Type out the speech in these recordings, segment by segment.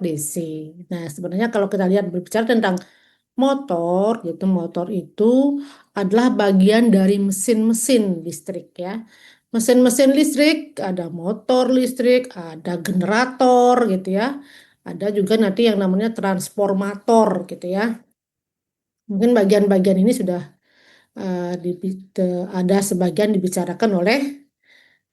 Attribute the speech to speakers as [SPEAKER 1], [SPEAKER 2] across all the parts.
[SPEAKER 1] DC. Nah, sebenarnya kalau kita lihat berbicara tentang motor, gitu, motor itu adalah bagian dari mesin-mesin listrik ya. Mesin-mesin listrik, ada motor listrik, ada generator gitu ya. Ada juga nanti yang namanya transformator gitu ya. Mungkin bagian-bagian ini sudah ada sebagian dibicarakan oleh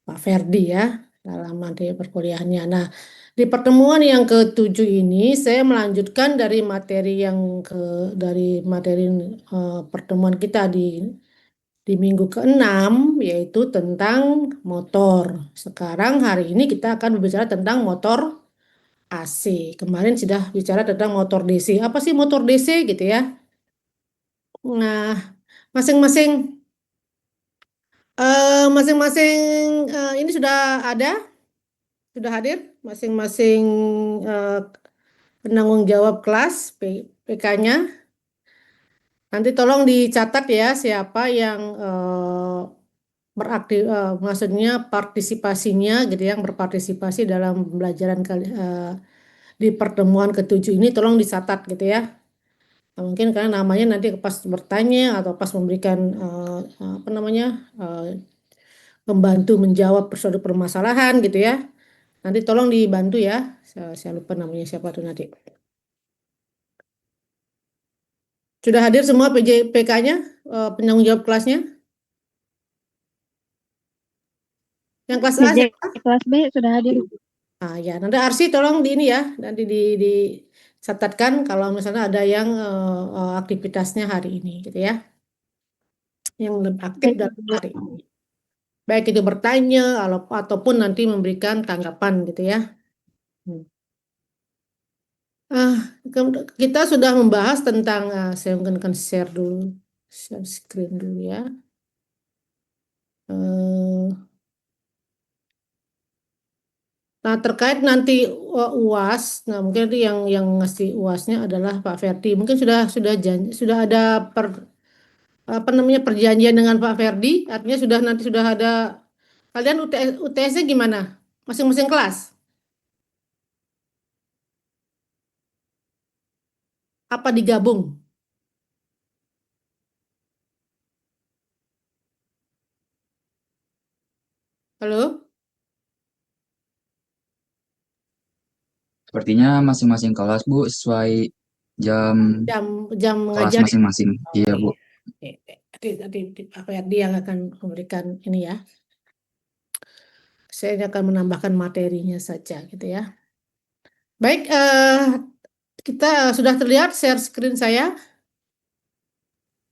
[SPEAKER 1] Pak Ferdi ya dalam materi perkuliahannya. Nah, di pertemuan yang ketujuh ini saya melanjutkan dari materi pertemuan kita di minggu keenam yaitu tentang motor. Sekarang hari ini kita akan berbicara tentang motor AC. Kemarin sudah bicara tentang motor DC. Apa sih motor DC gitu ya? Nah, masing-masing ini sudah ada, sudah hadir masing-masing eh, penanggung jawab kelas PK-nya. Nanti tolong dicatat ya siapa yang maksudnya partisipasinya gitu yang berpartisipasi dalam pembelajaran di pertemuan ketujuh ini tolong dicatat gitu ya. Nah, mungkin karena namanya nanti pas bertanya atau pas memberikan apa namanya eh, membantu menjawab suatu permasalahan gitu ya. Nanti tolong dibantu ya. Saya lupa namanya siapa tuh nanti. Sudah hadir semua PK-nya, penanggung jawab kelasnya? Yang kelas A
[SPEAKER 2] PJ
[SPEAKER 1] siapa?
[SPEAKER 2] kelas B sudah hadir.
[SPEAKER 1] Ah ya, nanti Arsi tolong di ini ya, nanti dicatatkan kalau misalnya ada yang aktivitasnya hari ini gitu ya, yang lebih aktif
[SPEAKER 2] Baik,
[SPEAKER 1] dalam
[SPEAKER 2] Ibu.
[SPEAKER 1] hari ini. Baik itu bertanya ataupun nanti memberikan tanggapan gitu ya. Hmm. Ah, kita sudah membahas tentang, saya mungkin akan share dulu, share screen dulu ya. Eh, Nah, terkait nanti UAS, nah mungkin nanti yang ngasih UASnya adalah Pak Ferdi. Mungkin sudah ada apa namanya perjanjian dengan Pak Ferdi, artinya sudah ada kalian UTS-nya gimana? Masing-masing kelas? Apa digabung? Halo?
[SPEAKER 3] Sepertinya masing-masing kelas, Bu, sesuai jam
[SPEAKER 1] Jam jam
[SPEAKER 3] kelas
[SPEAKER 1] mengajar ya?
[SPEAKER 3] masing-masing. Iya,
[SPEAKER 1] Oke.
[SPEAKER 3] Bu.
[SPEAKER 1] Oke. Nanti Pak Ferdi yang akan memberikan ini ya. Saya ini akan menambahkan materinya saja gitu ya. Baik, kita sudah terlihat share screen saya.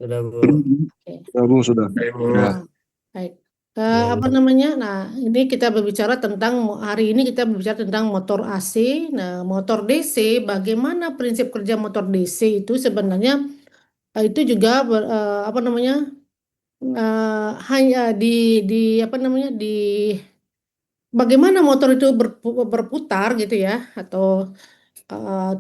[SPEAKER 4] Sudah, Bu.
[SPEAKER 1] Oke.
[SPEAKER 5] Ya, Bu, sudah.
[SPEAKER 3] Udah.
[SPEAKER 1] Nah, baik.
[SPEAKER 4] Iya,
[SPEAKER 1] Apa
[SPEAKER 4] Bu.
[SPEAKER 1] namanya? Nah, ini kita berbicara tentang hari ini kita berbicara tentang motor AC. Nah, motor DC, bagaimana prinsip kerja motor DC itu sebenarnya itu juga apa namanya? Hanya di apa namanya? Di bagaimana motor itu berputar gitu ya atau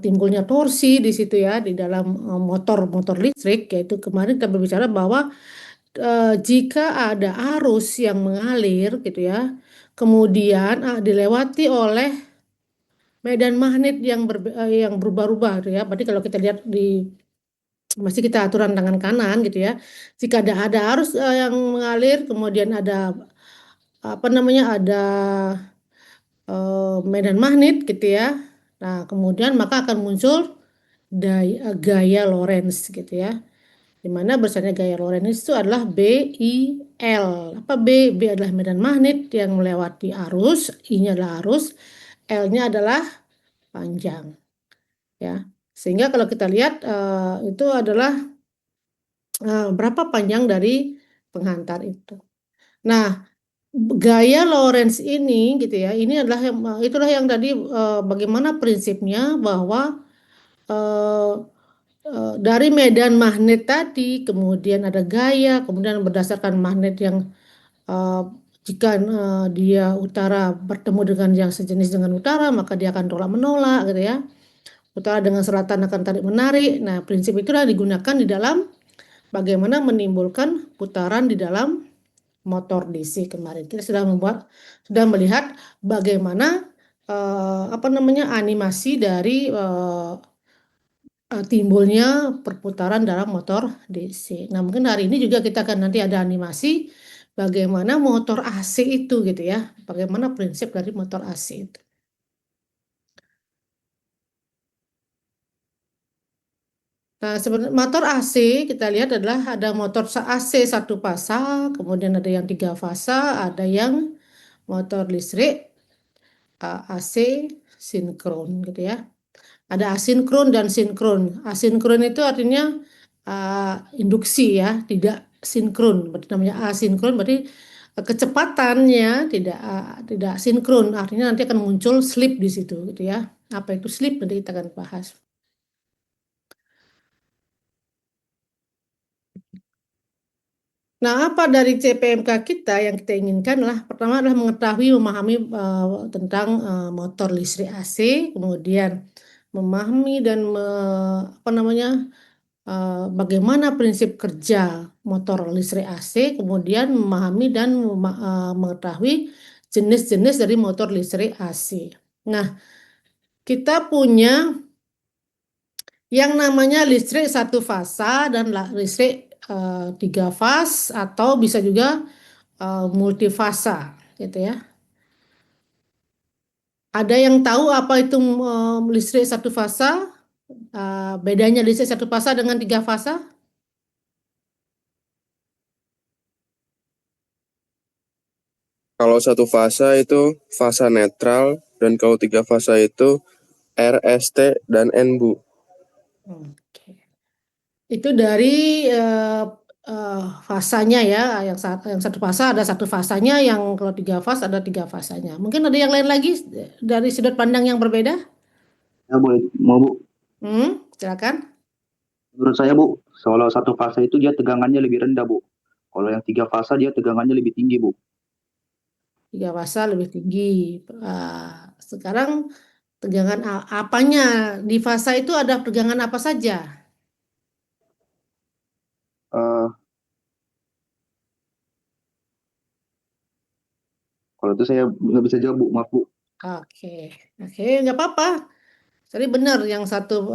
[SPEAKER 1] timbulnya torsi di situ ya di dalam motor listrik yaitu kemarin kita berbicara bahwa jika ada arus yang mengalir gitu ya, kemudian dilewati oleh medan magnet yang berubah-ubah gitu ya. Berarti kalau kita lihat masih kita aturan tangan kanan gitu ya. Jika ada arus yang mengalir, kemudian ada apa namanya medan magnet gitu ya. Nah, kemudian maka akan muncul gaya Lorentz gitu ya. Di mana besarnya gaya Lorentz itu adalah BIL. Apa B? B adalah medan magnet yang melewati arus, I-nya adalah arus, L-nya adalah panjang, ya. Sehingga kalau kita lihat itu adalah berapa panjang dari penghantar itu. Nah, gaya Lorentz ini gitu ya, ini adalah itulah yang tadi bagaimana prinsipnya bahwa eh, dari medan magnet tadi, kemudian ada gaya, kemudian berdasarkan magnet yang eh, jika dia utara bertemu dengan yang sejenis dengan utara, maka dia akan tolak menolak gitu ya. Utara dengan selatan akan tarik menarik. Nah, prinsip itulah digunakan di dalam bagaimana menimbulkan putaran di dalam motor DC kemarin. Kita sudah melihat bagaimana apa namanya animasi dari timbulnya perputaran dalam motor DC. Nah, mungkin hari ini juga kita akan nanti ada animasi bagaimana motor AC itu gitu ya. Bagaimana prinsip dari motor AC itu. Nah, sebenarnya motor AC kita lihat adalah ada motor AC satu fasa, kemudian ada yang tiga fasa, ada yang motor listrik AC sinkron gitu ya. Ada asinkron dan sinkron. Asinkron itu artinya induksi ya, tidak sinkron. Berarti namanya asinkron berarti kecepatannya tidak sinkron. Artinya nanti akan muncul slip di situ gitu ya. Apa itu slip nanti kita akan bahas. Nah, apa dari CPMK kita yang kita inginkan adalah pertama adalah mengetahui, memahami tentang motor listrik AC, kemudian memahami dan apa namanya bagaimana prinsip kerja motor listrik AC, kemudian memahami dan mengetahui jenis-jenis dari motor listrik AC. Nah, kita punya yang namanya listrik satu fasa dan listrik tiga fas atau bisa juga multifasa gitu ya. Ada yang tahu apa itu listrik satu fasa? Bedanya listrik satu fasa dengan tiga fasa?
[SPEAKER 2] Kalau satu fasa itu fasa netral dan kalau tiga fasa itu RST dan N, Bu.
[SPEAKER 1] Oke. Itu dari eh, eh, fasanya ya, yang satu fasa ada satu fasanya, yang kalau tiga fas ada tiga fasanya. Mungkin ada yang lain lagi dari sudut pandang yang berbeda?
[SPEAKER 4] Ya boleh, mau Bu.
[SPEAKER 1] Silakan.
[SPEAKER 4] Menurut saya Bu, kalau satu fase itu dia tegangannya lebih rendah Bu. Kalau yang tiga fase dia tegangannya lebih tinggi Bu.
[SPEAKER 1] Tiga fasa lebih tinggi. Sekarang tegangan apanya? Di fasa itu ada tegangan apa saja?
[SPEAKER 4] Eh, Kalau itu saya nggak bisa jawab Bu, maaf Bu.
[SPEAKER 1] Oke, oke, nggak apa-apa. Jadi benar yang satu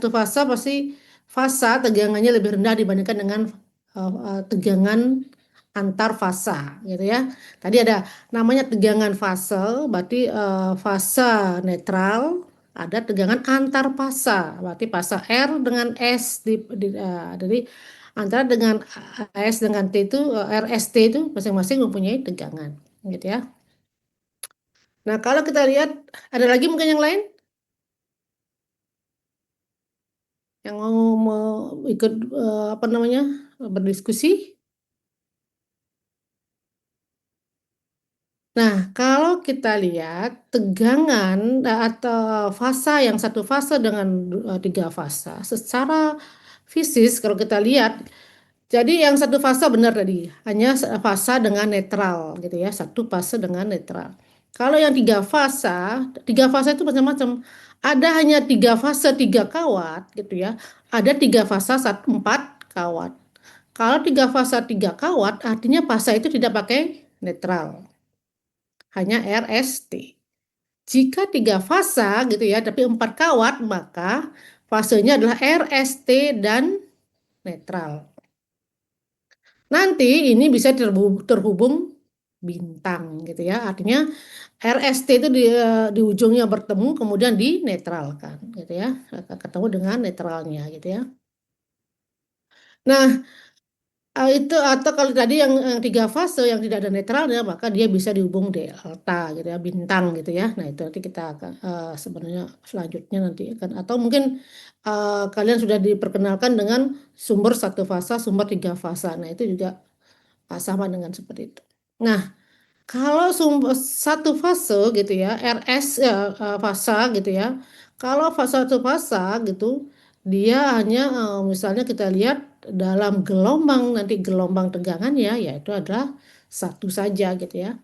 [SPEAKER 1] fasa pasti fasa tegangannya lebih rendah dibandingkan dengan tegangan antar fasa gitu ya. Tadi ada namanya tegangan fase, berarti fasa netral, ada tegangan antar fasa, berarti fasa R dengan S jadi antara dengan S dengan T itu RST itu masing-masing mempunyai tegangan gitu ya. Nah, kalau kita lihat ada lagi mungkin yang lain yang mau ikut apa namanya berdiskusi. Nah, kalau kita lihat tegangan atau fasa yang satu fase dengan tiga fasa, secara fisis kalau kita lihat, jadi yang satu fase benar tadi, hanya fasa dengan netral gitu ya, satu fase dengan netral. Kalau yang tiga fasa itu macam-macam. Ada hanya tiga fase tiga kawat gitu ya, ada tiga fasa empat kawat. Kalau tiga fasa tiga kawat, artinya fasa itu tidak pakai netral, hanya RST. Jika tiga fasa gitu ya, tapi empat kawat, maka fasenya adalah RST dan netral. Nanti ini bisa terhubung bintang gitu ya. Artinya RST itu di ujungnya bertemu kemudian dinetralkan gitu ya. Ketemu dengan netralnya gitu ya. Nah, itu atau kalau tadi yang tiga fase yang tidak ada netralnya maka dia bisa dihubung delta gitu ya, bintang gitu ya. Nah, itu nanti kita akan sebenarnya selanjutnya nanti akan atau mungkin kalian sudah diperkenalkan dengan sumber satu fasa, sumber tiga fasa. Nah, itu juga sama dengan seperti itu. Nah, kalau sumber satu fase gitu ya, RS fasa gitu ya. Kalau fase satu fasa gitu, dia hanya misalnya kita lihat dalam gelombang nanti gelombang tegangannya yaitu adalah satu saja gitu ya.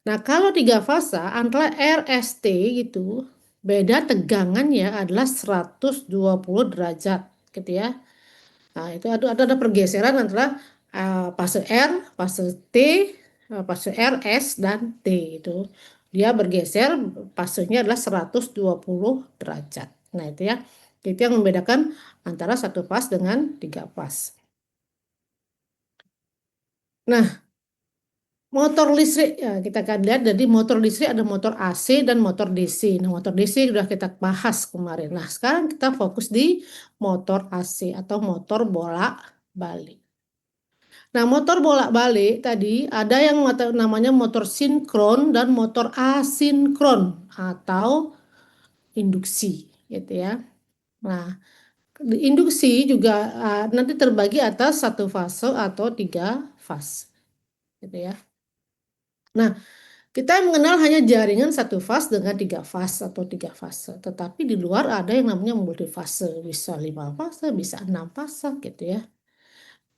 [SPEAKER 1] Nah, kalau tiga fasa antara RST gitu, beda tegangannya adalah 120 derajat gitu ya. Nah, itu ada pergeseran antara fase R, fase T, fase R, S, dan T itu. dia bergeser, fasenya adalah 120 derajat. Nah, itu ya. Itu yang membedakan antara satu fase dengan 3 fase. Nah, motor listrik ya kita akan lihat. Jadi motor listrik ada motor AC dan motor DC. Nah, motor DC sudah kita bahas kemarin. Nah, sekarang kita fokus di motor AC atau motor bolak-balik. Nah, motor bolak-balik tadi ada yang namanya motor sinkron dan motor asinkron atau induksi gitu ya. Nah, induksi juga nanti terbagi atas satu fase atau 3 fase gitu ya. Nah, kita mengenal hanya jaringan satu fase dengan 3 fase atau 3 fase. Tetapi di luar ada yang namanya multifase, bisa 5 fase, bisa 6 fase gitu ya.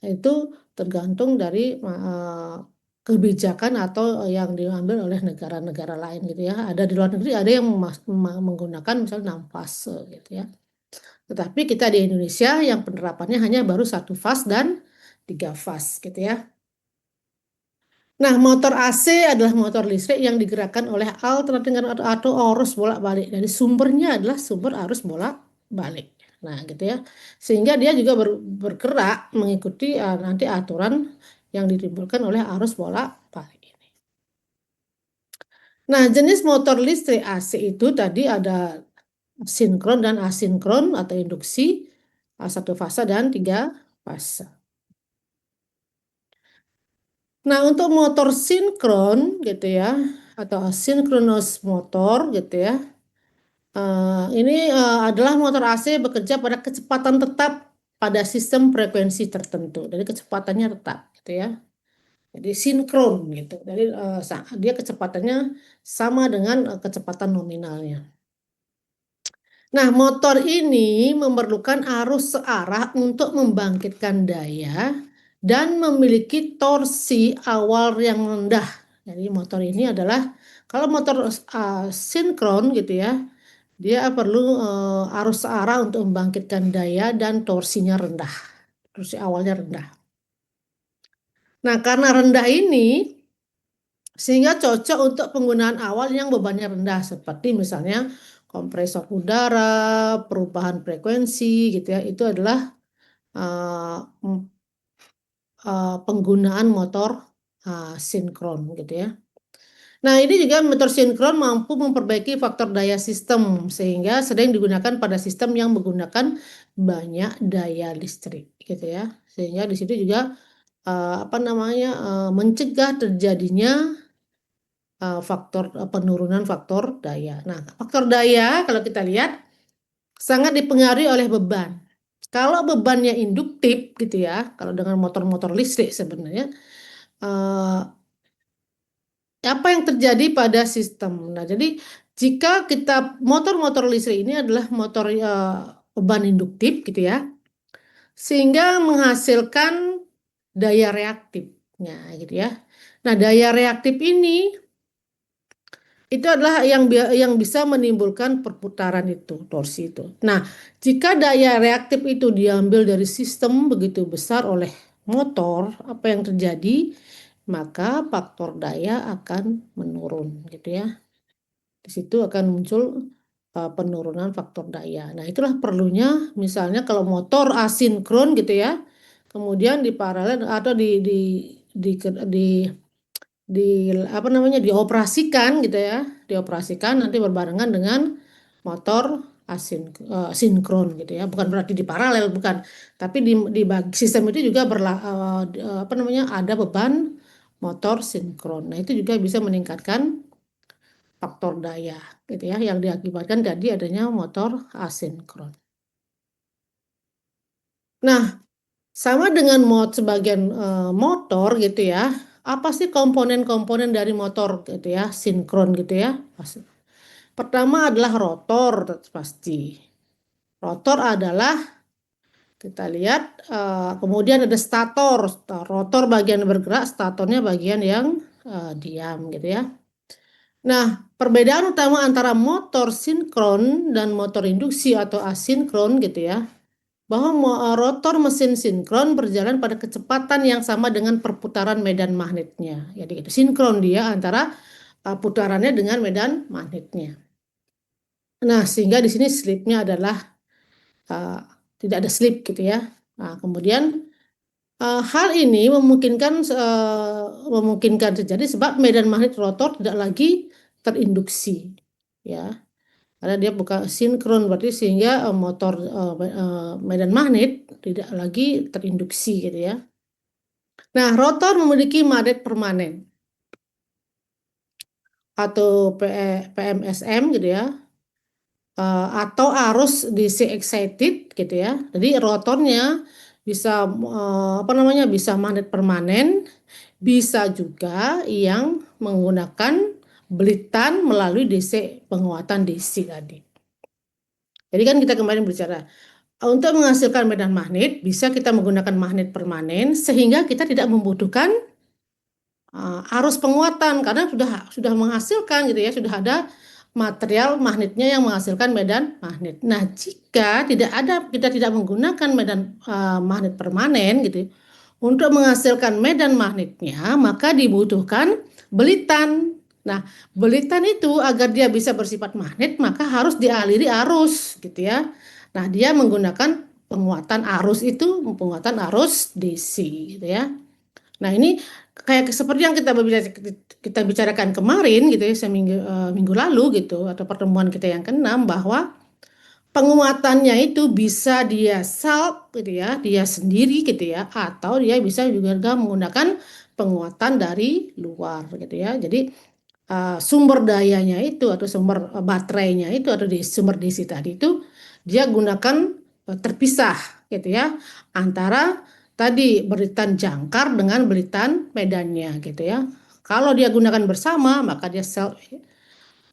[SPEAKER 1] Itu tergantung dari kebijakan atau yang diambil oleh negara-negara lain gitu ya. Ada di luar negeri ada yang menggunakan misalnya 6 fase gitu ya. Tetapi kita di Indonesia yang penerapannya hanya baru 1 fase dan 3 fase gitu ya. Nah, motor AC adalah motor listrik yang digerakkan oleh alternator atau arus bolak-balik. Dari sumbernya adalah sumber arus bolak-balik. Nah, gitu ya. Sehingga dia juga bergerak mengikuti nanti aturan yang ditimbulkan oleh arus bolak-balik ini. Nah, jenis motor listrik AC itu tadi ada sinkron dan asinkron atau induksi, 1 fase dan 3 fase. Nah, untuk motor sinkron gitu ya, atau asynchronous motor gitu ya, ini adalah motor AC bekerja pada kecepatan tetap pada sistem frekuensi tertentu. Jadi kecepatannya tetap gitu ya. Jadi sinkron gitu. Jadi dia kecepatannya sama dengan kecepatan nominalnya. Nah, motor ini memerlukan arus searah untuk membangkitkan daya dan memiliki torsi awal yang rendah. Jadi motor ini adalah, kalau motor sinkron gitu ya, dia perlu arus searah untuk membangkitkan daya dan torsinya rendah. Torsi awalnya rendah. Nah, karena rendah ini, sehingga cocok untuk penggunaan awal yang bebannya rendah, seperti misalnya kompresor udara, perubahan frekuensi gitu ya, itu adalah penggunaan motor sinkron gitu ya. Nah, ini juga motor sinkron mampu memperbaiki faktor daya sistem sehingga sering digunakan pada sistem yang menggunakan banyak daya listrik gitu ya. Sehingga di situ juga mencegah terjadinya penurunan faktor daya. Nah, faktor daya kalau kita lihat sangat dipengaruhi oleh beban. Kalau bebannya induktif gitu ya, kalau dengan motor-motor listrik sebenarnya apa yang terjadi pada sistem. Nah, jadi jika kita motor-motor listrik ini adalah motor beban induktif gitu ya, sehingga menghasilkan daya reaktifnya gitu ya. Nah, daya reaktif ini itu adalah yang bisa menimbulkan perputaran itu, torsi itu. Nah, jika daya reaktif itu diambil dari sistem begitu besar oleh motor, apa yang terjadi? Maka faktor daya akan menurun gitu ya. Di situ akan muncul penurunan faktor daya. Nah, itulah perlunya misalnya kalau motor asinkron gitu ya, kemudian di paralel atau dioperasikan gitu ya, dioperasikan nanti berbarengan dengan motor sinkron gitu ya, bukan berarti di paralel, bukan, tapi di sistem itu juga ada beban motor sinkron. Nah, itu juga bisa meningkatkan faktor daya gitu ya, yang diakibatkan tadi adanya motor asinkron. Nah, sama dengan sebagian motor gitu ya, apa sih komponen-komponen dari motor gitu ya, sinkron gitu ya? Pertama adalah rotor pasti. Rotor adalah kita lihat kemudian ada stator. Rotor bagian bergerak, statornya bagian yang diam gitu ya. Nah, perbedaan utama antara motor sinkron dan motor induksi atau asinkron gitu ya, bahwa rotor mesin sinkron berjalan pada kecepatan yang sama dengan perputaran medan magnetnya. Jadi itu sinkron dia antara putarannya dengan medan magnetnya. Nah, sehingga di sini slipnya adalah uh, tidak ada slip gitu ya. Nah, kemudian hal ini memungkinkan terjadi sebab medan magnet rotor tidak lagi terinduksi, ya, karena dia bukan sinkron, berarti sehingga medan magnet tidak lagi terinduksi gitu ya. Nah, rotor memiliki magnet permanen atau PMSM gitu ya, atau arus DC excited gitu ya. Jadi rotornya bisa apa namanya, bisa magnet permanen, bisa juga yang menggunakan belitan melalui DC, penguatan DC tadi. Jadi kan kita kemarin bicara untuk menghasilkan medan magnet bisa kita menggunakan magnet permanen sehingga kita tidak membutuhkan arus penguatan karena sudah menghasilkan gitu ya, sudah ada material magnetnya yang menghasilkan medan magnet. Nah, jika kita tidak menggunakan medan magnet permanen gitu untuk menghasilkan medan magnetnya, maka dibutuhkan belitan. Nah, belitan itu agar dia bisa bersifat magnet maka harus dialiri arus gitu ya. Nah, dia menggunakan penguatan arus itu, penguatan arus DC gitu ya. Nah, ini kayak seperti yang kita bicarakan kemarin gitu ya, minggu lalu gitu, atau pertemuan kita yang keenam, bahwa penguatannya itu bisa dia self gitu ya, dia sendiri gitu ya, atau dia bisa juga menggunakan penguatan dari luar gitu ya. Jadi sumber dayanya itu atau sumber baterainya itu atau di sumber DC tadi itu dia gunakan terpisah gitu ya, antara tadi belitan jangkar dengan belitan medannya gitu ya. Kalau dia gunakan bersama maka dia self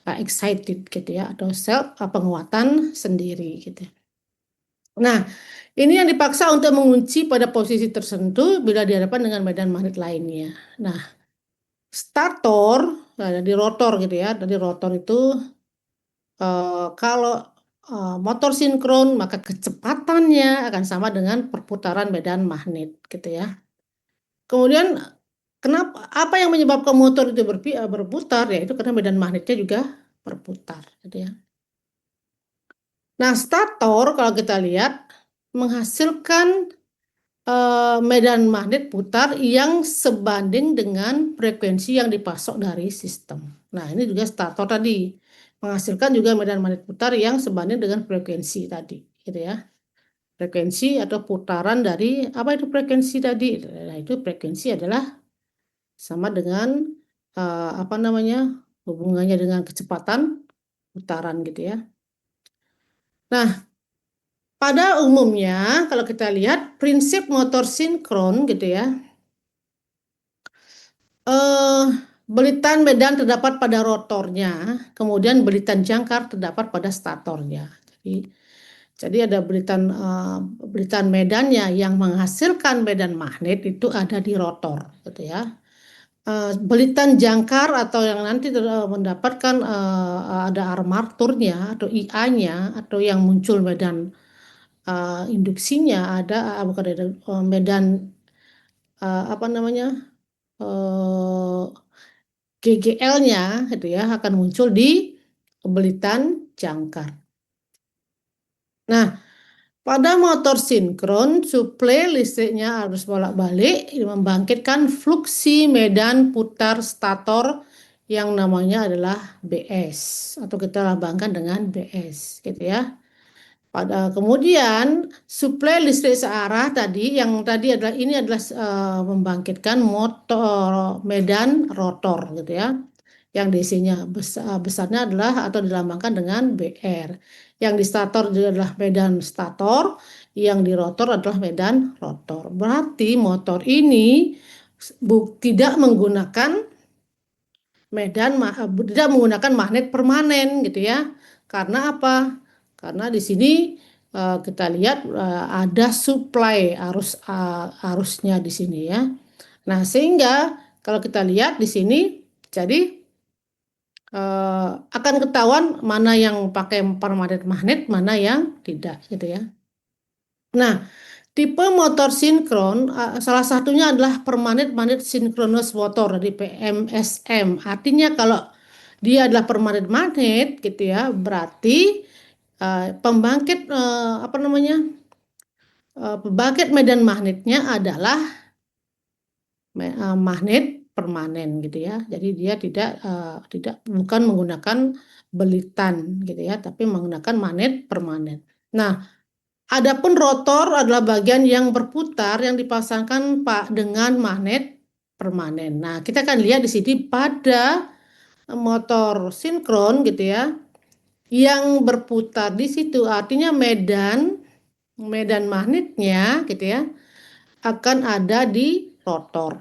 [SPEAKER 1] excited gitu ya, atau self penguatan sendiri gitu. Nah, ini yang dipaksa untuk mengunci pada posisi tertentu bila dihadapkan dengan medan magnet lainnya. Nah, stator, di rotor gitu ya, dari rotor itu kalau motor sinkron maka kecepatannya akan sama dengan perputaran medan magnet gitu ya. Kemudian apa yang menyebabkan motor itu berputar, yaitu karena medan magnetnya juga berputar gitu ya. Nah, stator kalau kita lihat menghasilkan medan magnet putar yang sebanding dengan frekuensi yang dipasok dari sistem. Nah, ini juga stator tadi menghasilkan juga medan magnet putar yang sebanding dengan frekuensi tadi, gitu ya. Frekuensi atau putaran dari apa itu frekuensi tadi? Nah, itu frekuensi adalah sama dengan apa namanya, hubungannya dengan kecepatan putaran gitu ya. Nah, pada umumnya kalau kita lihat prinsip motor sinkron gitu ya, belitan medan terdapat pada rotornya, kemudian belitan jangkar terdapat pada statornya. Jadi ada belitan medannya yang menghasilkan medan magnet itu ada di rotor, gitu ya. Belitan jangkar atau yang nanti mendapatkan ada armaturnya atau IA-nya atau yang muncul medan induksinya ada bukan ada medan apa namanya GGL-nya gitu ya, akan muncul di belitan jangkar. Nah, pada motor sinkron, suplai listriknya harus bolak-balik membangkitkan fluksi medan putar stator yang namanya adalah BS atau kita lambangkan dengan BS gitu ya. Kemudian suplai listrik searah tadi yang tadi adalah ini adalah membangkitkan motor medan rotor gitu ya. Yang DC-nya besarnya adalah atau dilambangkan dengan BR. Yang di stator adalah medan stator, yang di rotor adalah medan rotor. Berarti motor ini tidak menggunakan tidak menggunakan magnet permanen gitu ya. Karena apa? Karena di sini kita lihat ada supply arusnya di sini ya. Nah, sehingga kalau kita lihat di sini jadi akan ketahuan mana yang pakai permanen magnet, mana yang tidak gitu ya. Nah, tipe motor sinkron salah satunya adalah permanen magnet synchronous motor dari PMSM. Artinya kalau dia adalah permanen magnet gitu ya, berarti pembangkit apa namanya? Pembangkit medan magnetnya adalah magnet permanen gitu ya. Jadi dia tidak bukan menggunakan belitan gitu ya, tapi menggunakan magnet permanen. Nah, adapun rotor adalah bagian yang berputar yang dipasangkan Pak dengan magnet permanen. Nah, kita akan lihat di sini pada motor sinkron gitu ya, yang berputar di situ artinya medan medan magnetnya gitu ya akan ada di rotor.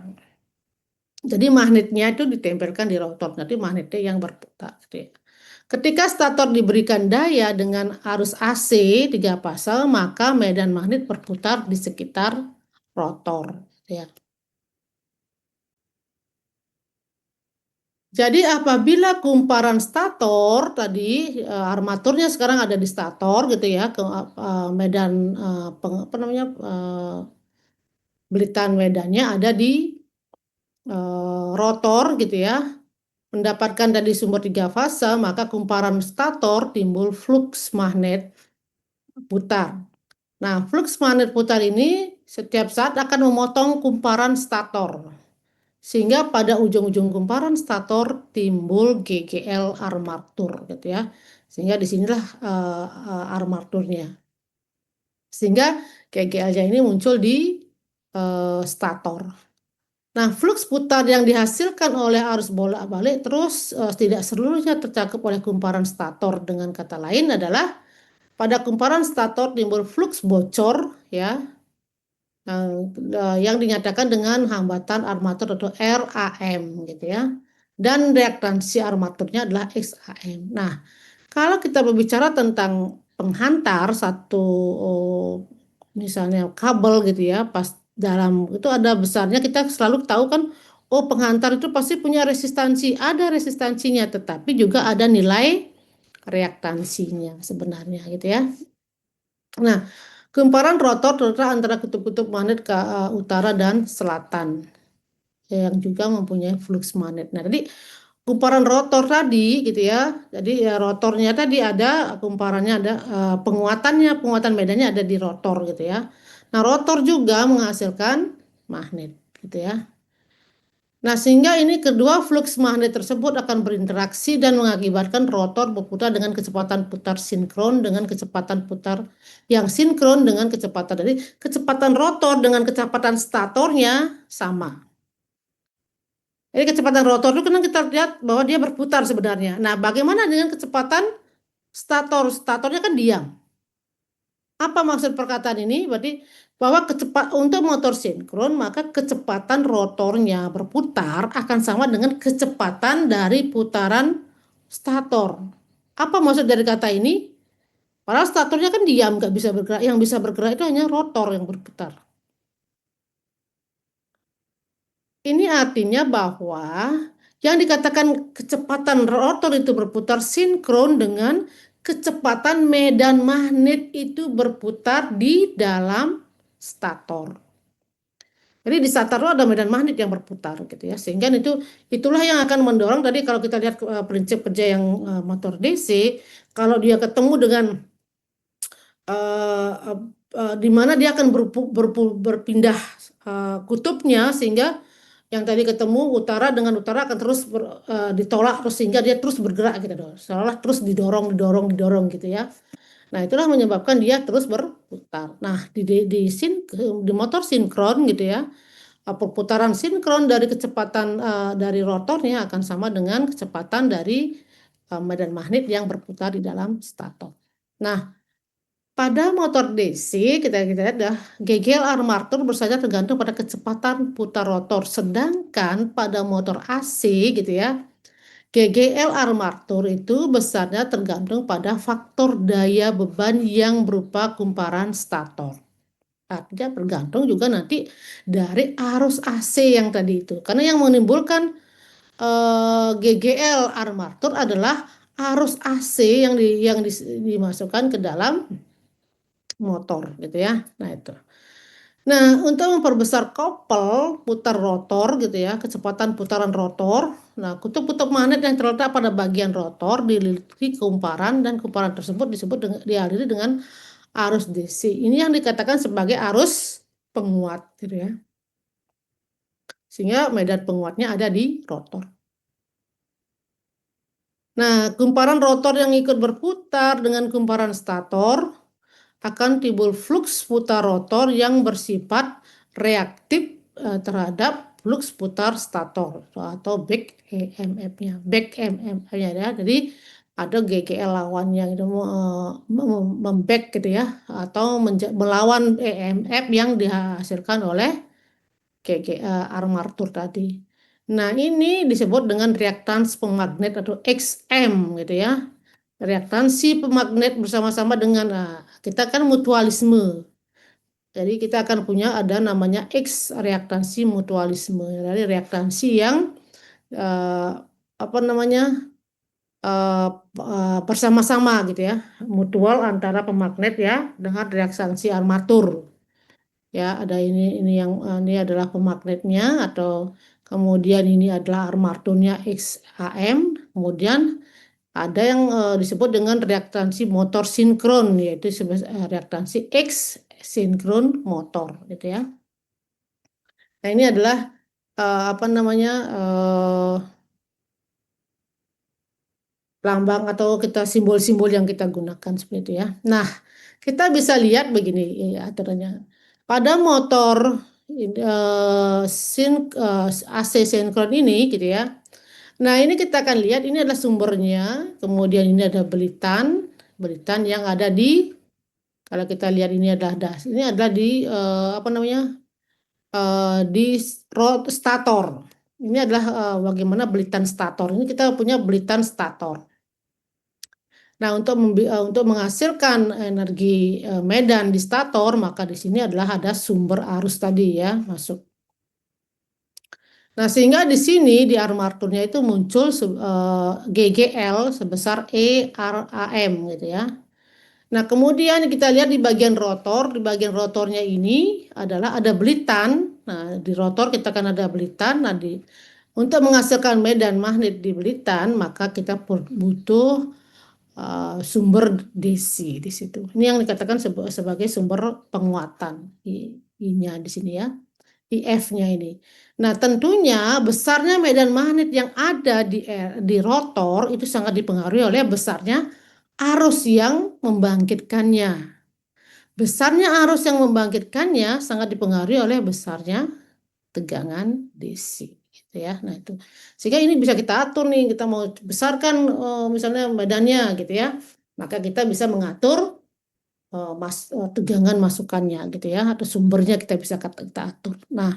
[SPEAKER 1] Jadi magnetnya itu ditempelkan di rotor, nanti magnetnya yang berputar gitu ya. Ketika stator diberikan daya dengan arus AC 3 pasal, maka medan magnet berputar di sekitar rotor ya. Jadi apabila kumparan stator tadi armaturnya sekarang ada di stator gitu ya, medan apa namanya belitan medannya ada di rotor gitu ya, mendapatkan dari sumber 3 fase, maka kumparan stator timbul flux magnet putar. Nah, flux magnet putar ini setiap saat akan memotong kumparan stator. Sehingga pada ujung-ujung kumparan stator timbul GGL armatur gitu ya. Sehingga disinilah armaturnya. Sehingga GGL-nya ini muncul di stator. Nah, flux putar yang dihasilkan oleh arus bolak-balik terus tidak seluruhnya tercakup oleh kumparan stator. Dengan kata lain adalah pada kumparan stator timbul flux bocor ya, yang dinyatakan dengan hambatan armatur atau RAM gitu ya. Dan reaktansi armaturnya adalah XAM. Nah, kalau kita berbicara tentang penghantar satu misalnya kabel gitu ya, pas dalam itu ada besarnya kita selalu tahu kan, oh penghantar itu pasti punya resistansi, ada resistansinya, tetapi juga ada nilai reaktansinya sebenarnya gitu ya. Nah, kumparan rotor terletak antara kutub-kutub magnet ke utara dan selatan yang juga mempunyai flux magnet. Nah, tadi kumparan rotor tadi gitu ya. Jadi ya rotornya tadi ada kumparannya ada penguatan medannya ada di rotor gitu ya. Nah, rotor juga menghasilkan magnet gitu ya. Nah, sehingga ini kedua flux magnet tersebut akan berinteraksi dan mengakibatkan rotor berputar dengan kecepatan putar sinkron dengan kecepatan putar yang sinkron dengan kecepatan. Jadi, kecepatan rotor dengan kecepatan statornya sama. Jadi kecepatan rotor itu kan kita lihat bahwa dia berputar sebenarnya. Nah, bagaimana dengan kecepatan stator? Statornya kan diam. Apa maksud perkataan ini? Berarti bahwa untuk motor sinkron maka kecepatan rotornya berputar akan sama dengan kecepatan dari putaran stator. Apa maksud dari kata ini? Padahal statornya kan diam, nggak bisa bergerak. Yang bisa bergerak itu hanya rotor yang berputar. Ini artinya bahwa yang dikatakan kecepatan rotor itu berputar sinkron dengan kecepatan medan magnet itu berputar di dalam stator. Jadi di stator itu ada medan magnet yang berputar gitu ya. Sehingga itulah yang akan mendorong tadi kalau kita lihat prinsip kerja yang motor DC, kalau dia ketemu dengan di mana dia akan berpindah kutubnya sehingga yang tadi ketemu utara dengan utara akan terus ditolak terus sehingga dia terus bergerak gitu dong. Seolah terus didorong didorong didorong gitu ya. Nah, itulah menyebabkan dia terus berputar. Nah, di motor sinkron gitu ya. Perputaran sinkron dari kecepatan dari rotornya akan sama dengan kecepatan dari medan magnet yang berputar di dalam stator. Nah, pada motor DC kita lihat dah GGL armatur bersanya tergantung pada kecepatan putar rotor. Sedangkan pada motor AC gitu ya, GGL armatur itu besarnya tergantung pada faktor daya beban yang berupa kumparan stator. Artinya tergantung juga nanti dari arus AC yang tadi itu. Karena yang menimbulkan GGL armatur adalah arus AC yang dimasukkan ke dalam motor gitu ya. Nah, itu. Nah, untuk memperbesar kopel putar rotor gitu ya, kecepatan putaran rotor Nah, kutub-kutub magnet yang terletak pada bagian rotor dililit kumparan dan kumparan tersebut dialiri dengan arus DC. Ini yang dikatakan sebagai arus penguat, gitu ya. Sehingga medan penguatnya ada di rotor. Nah, kumparan rotor yang ikut berputar dengan kumparan stator akan timbul fluks putar rotor yang bersifat reaktif terhadap fluks putar stator atau back EMF-nya. Back EMF-nya ya. Jadi ada GGL lawannya itu memback gitu ya, atau melawan EMF yang dihasilkan oleh armatur tadi. Nah, ini disebut dengan reaktans pemagnet atau XM gitu ya. Reaktansi pemagnet bersama-sama dengan kita kan mutualisme. Jadi kita akan punya ada namanya X reaktansi mutualisme. Jadi reaktansi yang eh, apa namanya bersama-sama gitu ya, mutual antara pemagnet ya dengan reaktansi armatur. Ya, ada ini yang ini adalah pemagnetnya atau kemudian ini adalah armaturnya XAM, kemudian ada yang disebut dengan reaktansi motor sinkron, yaitu reaktansi X sinkron motor, gitu ya. Nah, ini adalah apa namanya lambang atau kita simbol-simbol yang kita gunakan seperti itu ya. Nah, kita bisa lihat begini ya, aturannya. Pada motor AC sinkron ini, gitu ya. Nah, ini kita akan lihat ini adalah sumbernya, kemudian ini ada belitan, belitan yang ada di, kalau kita lihat ini adalah ini adalah di apa namanya di stator. Ini adalah bagaimana belitan stator. Ini kita punya belitan stator. Nah, untuk menghasilkan energi medan di stator, maka di sini adalah ada sumber arus tadi ya masuk. Nah, sehingga di sini di armaturnya itu muncul GGL sebesar ERAM gitu ya. Nah, kemudian kita lihat di bagian rotor, di bagian rotornya ini adalah ada belitan. Nah, di rotor kita kan ada belitan. Nah, untuk menghasilkan medan magnet di belitan, maka kita butuh sumber DC di situ. Ini yang dikatakan sebagai sumber penguatan I-nya di sini ya. IF-nya ini. Nah, tentunya besarnya medan magnet yang ada di rotor itu sangat dipengaruhi oleh besarnya arus yang membangkitkannya. Besarnya arus yang membangkitkannya sangat dipengaruhi oleh besarnya tegangan DC. Gitu ya. Nah, itu. Sehingga ini bisa kita atur nih, kita mau besarkan misalnya medannya gitu ya. Maka kita bisa mengatur tegangan masukannya gitu ya, atau sumbernya kita atur. Nah,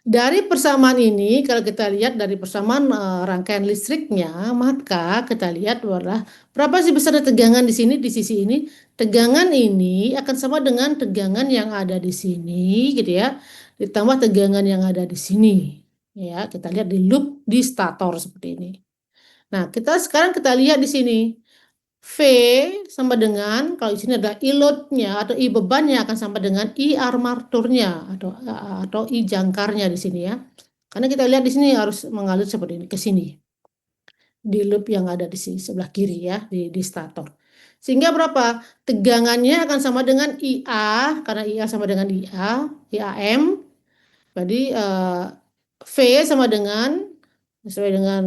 [SPEAKER 1] dari persamaan ini, kalau kita lihat dari persamaan rangkaian listriknya, maka kita lihat adalah berapa sih besar tegangan di sini, di sisi ini. Tegangan ini akan sama dengan tegangan yang ada di sini, gitu ya. Ditambah tegangan yang ada di sini. Ya, kita lihat di loop di stator seperti ini. Nah, sekarang kita lihat di sini. V sama dengan, kalau di sini adalah I load-nya atau I bebannya akan sama dengan I armaturnya atau I jangkarnya di sini ya. Karena kita lihat di sini harus mengalir seperti ini ke sini. Di loop yang ada di sini sebelah kiri ya, di stator. Sehingga berapa? Tegangannya akan sama dengan IA, karena IA sama dengan IA, IAM. Jadi V sama dengan, sesuai dengan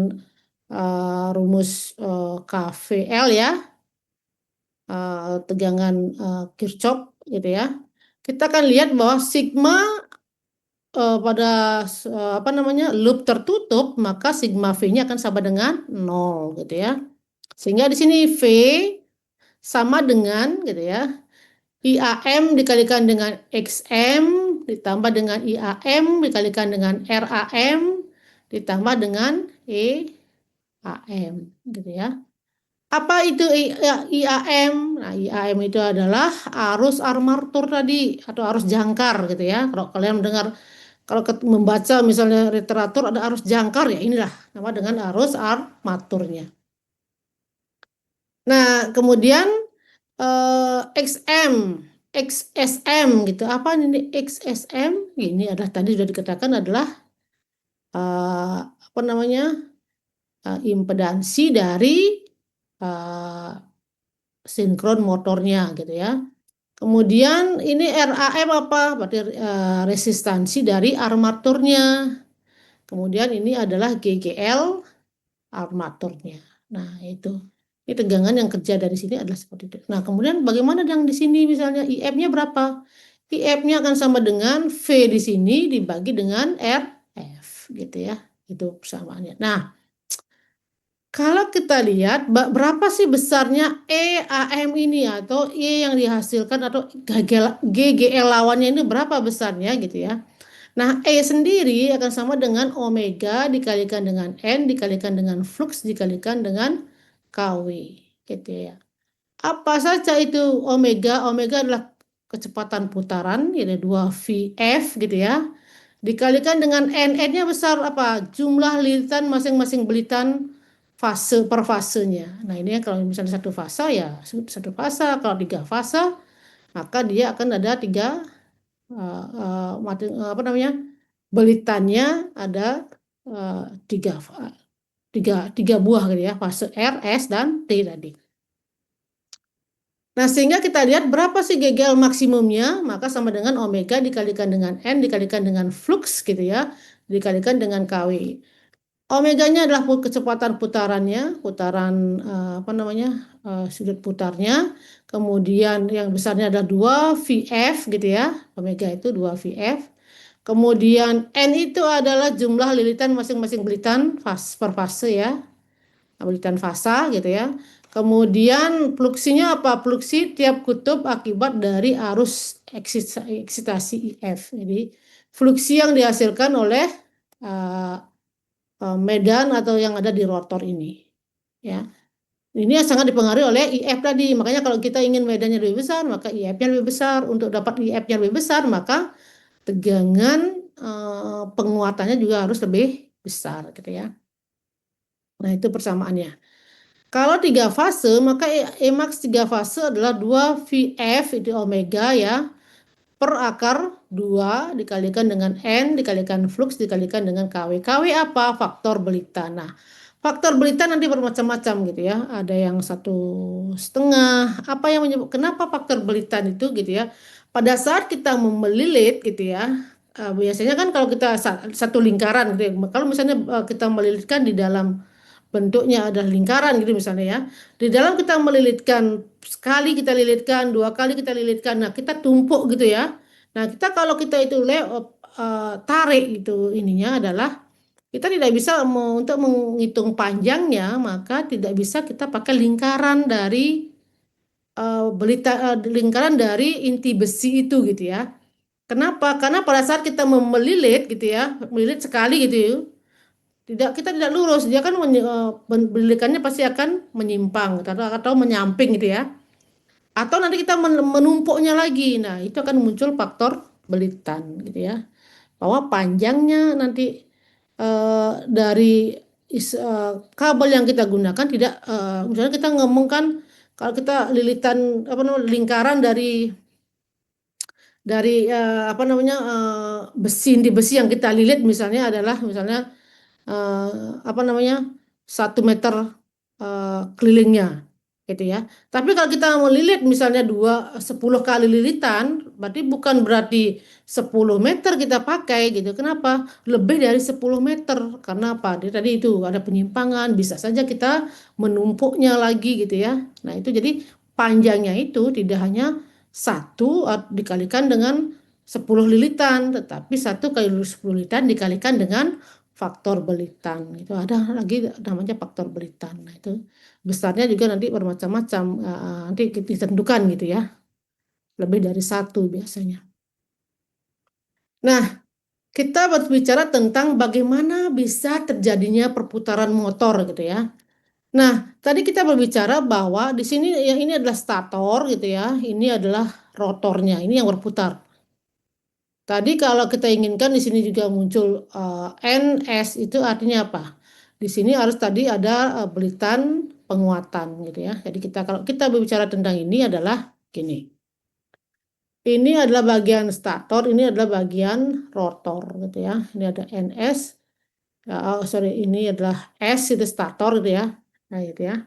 [SPEAKER 1] rumus KVL ya, tegangan Kirchhoff gitu ya. Kita akan lihat bahwa sigma pada apa namanya loop tertutup, maka sigma V-nya akan sama dengan 0 gitu ya. Sehingga di sini V sama dengan gitu ya. IAM dikalikan dengan XM ditambah dengan IAM dikalikan dengan RAM ditambah dengan EAM gitu ya. Apa itu IAM? Nah, IAM itu adalah arus armatur tadi atau arus jangkar gitu ya. Kalau kalian mendengar, kalau membaca misalnya literatur ada arus jangkar ya inilah nama dengan arus armaturnya. Nah, kemudian XM, XSM gitu. Apa ini XSM? Ini adalah tadi sudah dikatakan adalah apa namanya impedansi dari uh, sinkron motornya gitu ya. Kemudian ini RAM apa? Berarti resistansi dari armaturnya. Kemudian ini adalah GGL armaturnya. Nah, itu. Ini tegangan yang kerja dari sini adalah seperti itu. Nah, kemudian bagaimana yang di sini misalnya IF-nya berapa? IF-nya akan sama dengan V di sini dibagi dengan RF gitu ya. Itu persamaannya. Nah, kalau kita lihat berapa sih besarnya EAM ini atau E yang dihasilkan atau GGL lawannya ini berapa besarnya gitu ya. Nah, E sendiri akan sama dengan omega dikalikan dengan N dikalikan dengan flux dikalikan dengan KW gitu ya. Apa saja itu omega? Omega adalah kecepatan putaran, yaitu 2VF gitu ya. Dikalikan dengan N, N-nya besar apa? Jumlah lilitan masing-masing belitan fase per fasenya. Nah, ini kalau misalnya satu fase ya satu fase, kalau tiga fase maka dia akan ada tiga apa namanya? Belitannya ada tiga, tiga buah gitu ya, fase R, S, dan T tadi. Nah, sehingga kita lihat berapa sih GGL maksimumnya, maka sama dengan omega dikalikan dengan N dikalikan dengan flux gitu ya, dikalikan dengan KW. Omeganya adalah kecepatan putarannya, putaran apa namanya sudut putarnya. Kemudian yang besarnya ada 2 VF gitu ya, omega itu 2 VF. Kemudian N itu adalah jumlah lilitan masing-masing belitan per fase ya, belitan fasa gitu ya. Kemudian fluksinya apa? Fluksi tiap kutub akibat dari arus eksitasi IF. Jadi fluksi yang dihasilkan oleh uh, medan atau yang ada di rotor ini. Ya, ini sangat dipengaruhi oleh IF tadi. Makanya kalau kita ingin medannya lebih besar, maka IF-nya lebih besar. Untuk dapat IF-nya lebih besar, maka tegangan penguatannya juga harus lebih besar, gitu ya. Nah, itu persamaannya. Kalau tiga fase, maka Emax tiga fase adalah 2 VF itu omega ya, per akar 2 dikalikan dengan N dikalikan flux dikalikan dengan KW. KW apa? Faktor belitan. Nah, faktor belitan nanti bermacam-macam gitu ya. Ada yang 1,5. Apa yang menyebut kenapa faktor belitan itu gitu ya? Pada saat kita melilit gitu ya, biasanya kan kalau kita satu lingkaran gitu ya. Kalau misalnya kita melilitkan di dalam bentuknya ada lingkaran gitu misalnya ya. Di dalam kita melilitkan sekali kita lilitkan, dua kali kita lilitkan. Nah, kita tumpuk gitu ya. Nah, kita kalau kita itu tarik gitu ininya adalah kita tidak bisa untuk menghitung panjangnya, maka tidak bisa kita pakai lingkaran dari lingkaran dari inti besi itu gitu ya. Kenapa? Karena pada saat kita melilit gitu ya, melilit sekali gitu ya, kita tidak lurus, dia kan belikannya pasti akan menyimpang atau menyamping gitu ya. Atau nanti kita menumpuknya lagi. Nah, itu akan muncul faktor belitan gitu ya. Bahwa panjangnya nanti dari kabel yang kita gunakan tidak misalnya kita ngomongkan kalau kita lilitan apa namanya lingkaran dari apa namanya besi yang kita lilit misalnya adalah misalnya apa namanya 1 meter kelilingnya gitu ya. Tapi kalau kita melilit misalnya 10 kali lilitan, berarti 10 meter kita pakai gitu. Kenapa? Lebih dari 10 meter. Karena apa? Dia tadi itu ada penyimpangan, bisa saja kita menumpuknya lagi gitu ya. Nah, itu jadi panjangnya itu tidak hanya satu dikalikan dengan 10 lilitan, tetapi 1 kali 10 lilitan dikalikan dengan faktor belitan. Itu ada lagi namanya faktor belitan. Nah, itu besarnya juga nanti bermacam-macam, nanti ditentukan gitu ya. Lebih dari satu biasanya. Nah, kita berbicara tentang bagaimana bisa terjadinya perputaran motor gitu ya. Nah, tadi kita berbicara bahwa di sini yang ini adalah stator gitu ya. Ini adalah rotornya, ini yang berputar. Tadi kalau kita inginkan di sini juga muncul NS itu artinya apa? Di sini harus tadi ada belitan penguatan gitu ya. Jadi kalau kita berbicara tentang ini adalah gini. Ini adalah bagian stator, ini adalah bagian rotor gitu ya. Ini ada NS, sorry, ini adalah S itu stator gitu ya. Nah, gitu ya.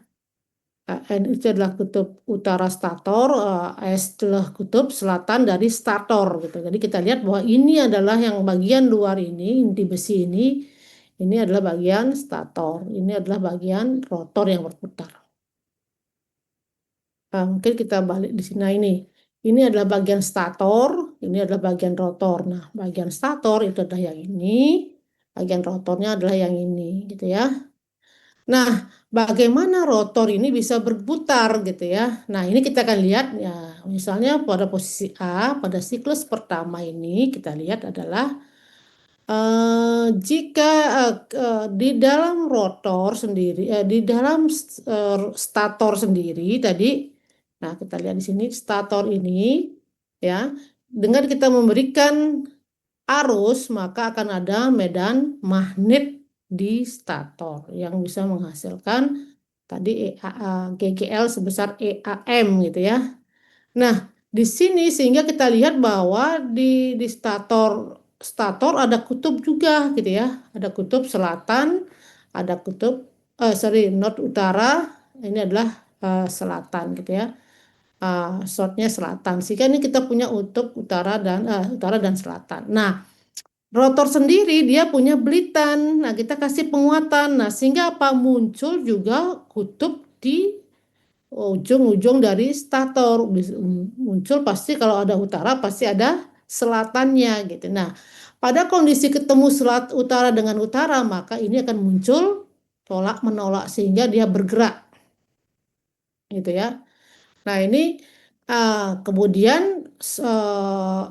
[SPEAKER 1] N itu adalah kutub utara stator, S adalah kutub selatan dari stator gitu. Jadi kita lihat bahwa ini adalah yang bagian luar ini, inti besi ini adalah bagian stator, ini adalah bagian rotor yang berputar. Mungkin kita balik di sini. Nah, ini adalah bagian stator, ini adalah bagian rotor. Nah, bagian stator itu adalah yang ini, bagian rotornya adalah yang ini, gitu ya. Nah, bagaimana rotor ini bisa berputar gitu ya. Nah, ini kita akan lihat ya, misalnya pada posisi A, pada siklus pertama ini kita lihat adalah jika di dalam rotor sendiri, di dalam stator sendiri tadi, nah kita lihat di sini stator ini ya, dengan kita memberikan arus maka akan ada medan magnet di stator yang bisa menghasilkan tadi GGL sebesar EAM gitu ya. Nah, di sini sehingga kita lihat bahwa di stator ada kutub juga gitu ya. Ada kutub selatan, ada kutub north utara, ini adalah selatan gitu ya. Shortnya selatan. Sehingga ini kita punya utara dan selatan. Nah, rotor sendiri dia punya belitan. Nah, kita kasih penguatan. Nah, sehingga apa muncul juga kutub di ujung-ujung dari stator. Muncul pasti kalau ada utara pasti ada selatannya gitu. Nah, pada kondisi ketemu utara dengan utara maka ini akan muncul tolak menolak sehingga dia bergerak gitu ya. Nah, ini kemudian uh,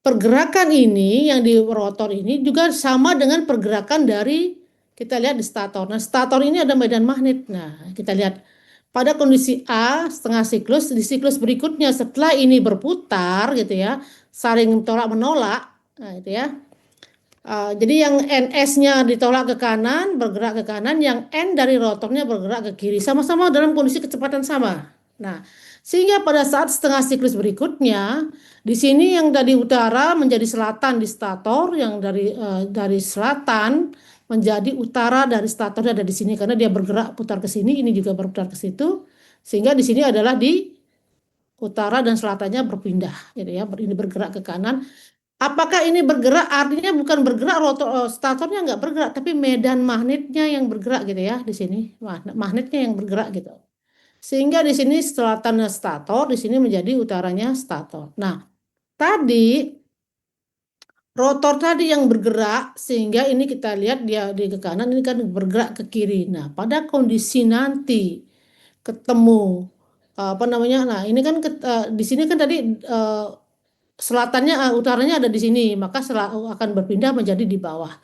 [SPEAKER 1] pergerakan ini yang di rotor ini juga sama dengan pergerakan dari kita lihat di stator. Nah, stator ini ada medan magnet. Nah, kita lihat pada kondisi A setengah siklus, di siklus berikutnya setelah ini berputar gitu ya, saling tolak menolak, nah, gitu ya. Jadi yang NS-nya ditolak ke kanan, bergerak ke kanan, yang N dari rotornya bergerak ke kiri, sama-sama dalam kondisi kecepatan sama. Nah, sehingga pada saat setengah siklus berikutnya, di sini yang dari utara menjadi selatan di stator, yang dari selatan menjadi utara dari statornya ada di sini karena dia bergerak putar ke sini, ini juga berputar ke situ, sehingga di sini adalah di utara dan selatannya berpindah, gitu ya. Ini bergerak ke kanan. Apakah ini bergerak? Artinya bukan bergerak rotor statornya nggak bergerak, tapi medan magnetnya yang bergerak gitu ya di sini. Magnetnya yang bergerak gitu. Sehingga di sini selatannya stator, di sini menjadi utaranya stator. Nah, tadi rotor tadi yang bergerak sehingga ini kita lihat dia di ke kanan ini kan bergerak ke kiri. Nah, pada kondisi nanti ketemu apa namanya? Nah, ini kan di sini kan tadi selatannya utaranya ada di sini, maka akan berpindah menjadi di bawah.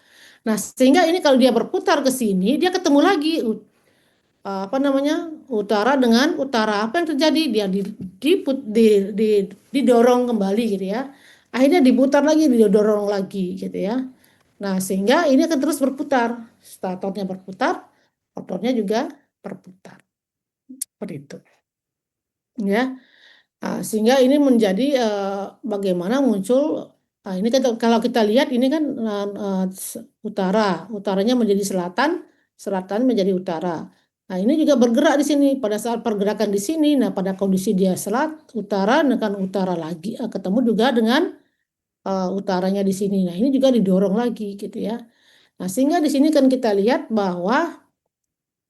[SPEAKER 1] Nah, sehingga ini kalau dia berputar ke sini, dia ketemu lagi apa namanya? Utara dengan utara. Apa yang terjadi? Dia didorong kembali gitu ya. Akhirnya diputar lagi, didorong lagi gitu ya. Nah, sehingga ini akan terus berputar. Statornya berputar, rotornya juga berputar. Seperti itu. Ya. Sehingga ini menjadi bagaimana muncul ini kan kalau kita lihat ini kan utaranya menjadi selatan, selatan menjadi utara. Nah, ini juga bergerak di sini pada saat pergerakan di sini. Nah, pada kondisi dia utara dengan utara lagi ketemu juga dengan utaranya di sini. Nah, ini juga didorong lagi gitu ya. Nah, sehingga di sini kan kita lihat bahwa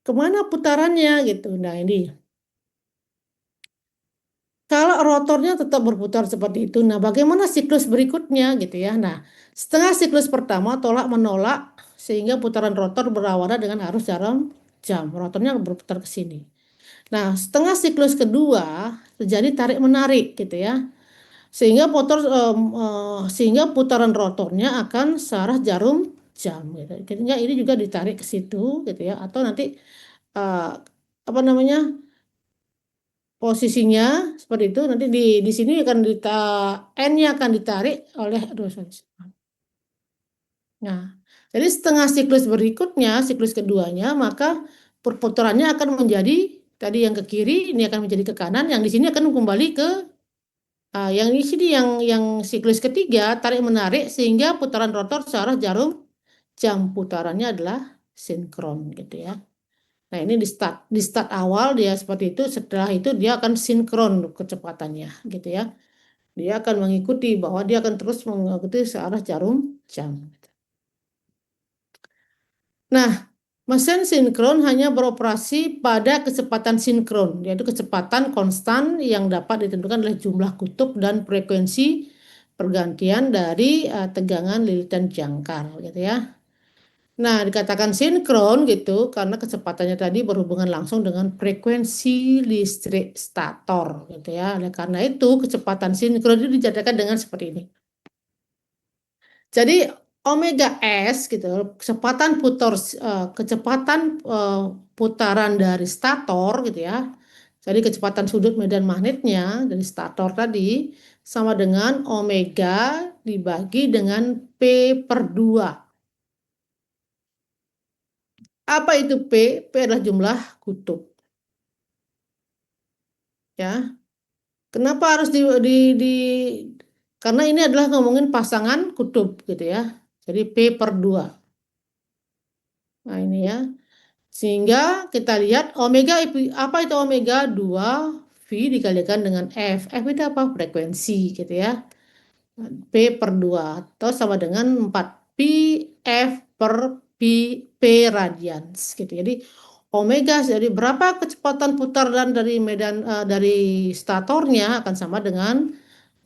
[SPEAKER 1] kemana putarannya gitu. Nah, ini kalau rotornya tetap berputar seperti itu, nah bagaimana siklus berikutnya gitu ya? Nah, setengah siklus pertama tolak menolak sehingga putaran rotor berlawanan dengan arus jarum jam. Rotornya berputar ke sini. Nah, setengah siklus kedua terjadi tarik menarik gitu ya, sehingga putaran rotornya akan searah jarum jam. Gitu. Akhirnya ini juga ditarik ke situ gitu ya, atau nanti eh, apa namanya? Posisinya seperti itu nanti di sini akan N-nya akan ditarik oleh aduh, sorry. Nah, jadi setengah siklus berikutnya, siklus keduanya, maka perputarannya akan menjadi tadi yang ke kiri, ini akan menjadi ke kanan, yang di sini akan kembali ke yang di sini yang siklus ketiga tarik menarik sehingga putaran rotor searah jarum jam putarannya adalah sinkron gitu ya. Nah, ini di start awal dia seperti itu, setelah itu dia akan sinkron kecepatannya gitu ya. Dia akan mengikuti bahwa dia akan terus mengikuti searah jarum jam. Nah, mesin sinkron hanya beroperasi pada kecepatan sinkron, yaitu kecepatan konstan yang dapat ditentukan oleh jumlah kutub dan frekuensi pergantian dari tegangan lilitan jangkar gitu ya. Nah, dikatakan sinkron gitu karena kecepatannya tadi berhubungan langsung dengan frekuensi listrik stator gitu ya. Oleh karena itu, kecepatan sinkron itu dijadikan dengan seperti ini. Jadi omega S gitu, kecepatan putaran dari stator gitu ya. Jadi kecepatan sudut medan magnetnya dari stator tadi sama dengan omega dibagi dengan P per 2. Apa itu P? P adalah jumlah kutub. Ya, kenapa harus karena ini adalah ngomongin pasangan kutub gitu ya. Jadi P per 2. Nah, ini ya. Sehingga kita lihat omega apa itu omega 2 V dikalikan dengan F. F itu apa? Frekuensi gitu ya. P per 2 atau sama dengan 4 pi F per P radians gitu. Jadi omega jadi berapa kecepatan putaran dari dari statornya akan sama dengan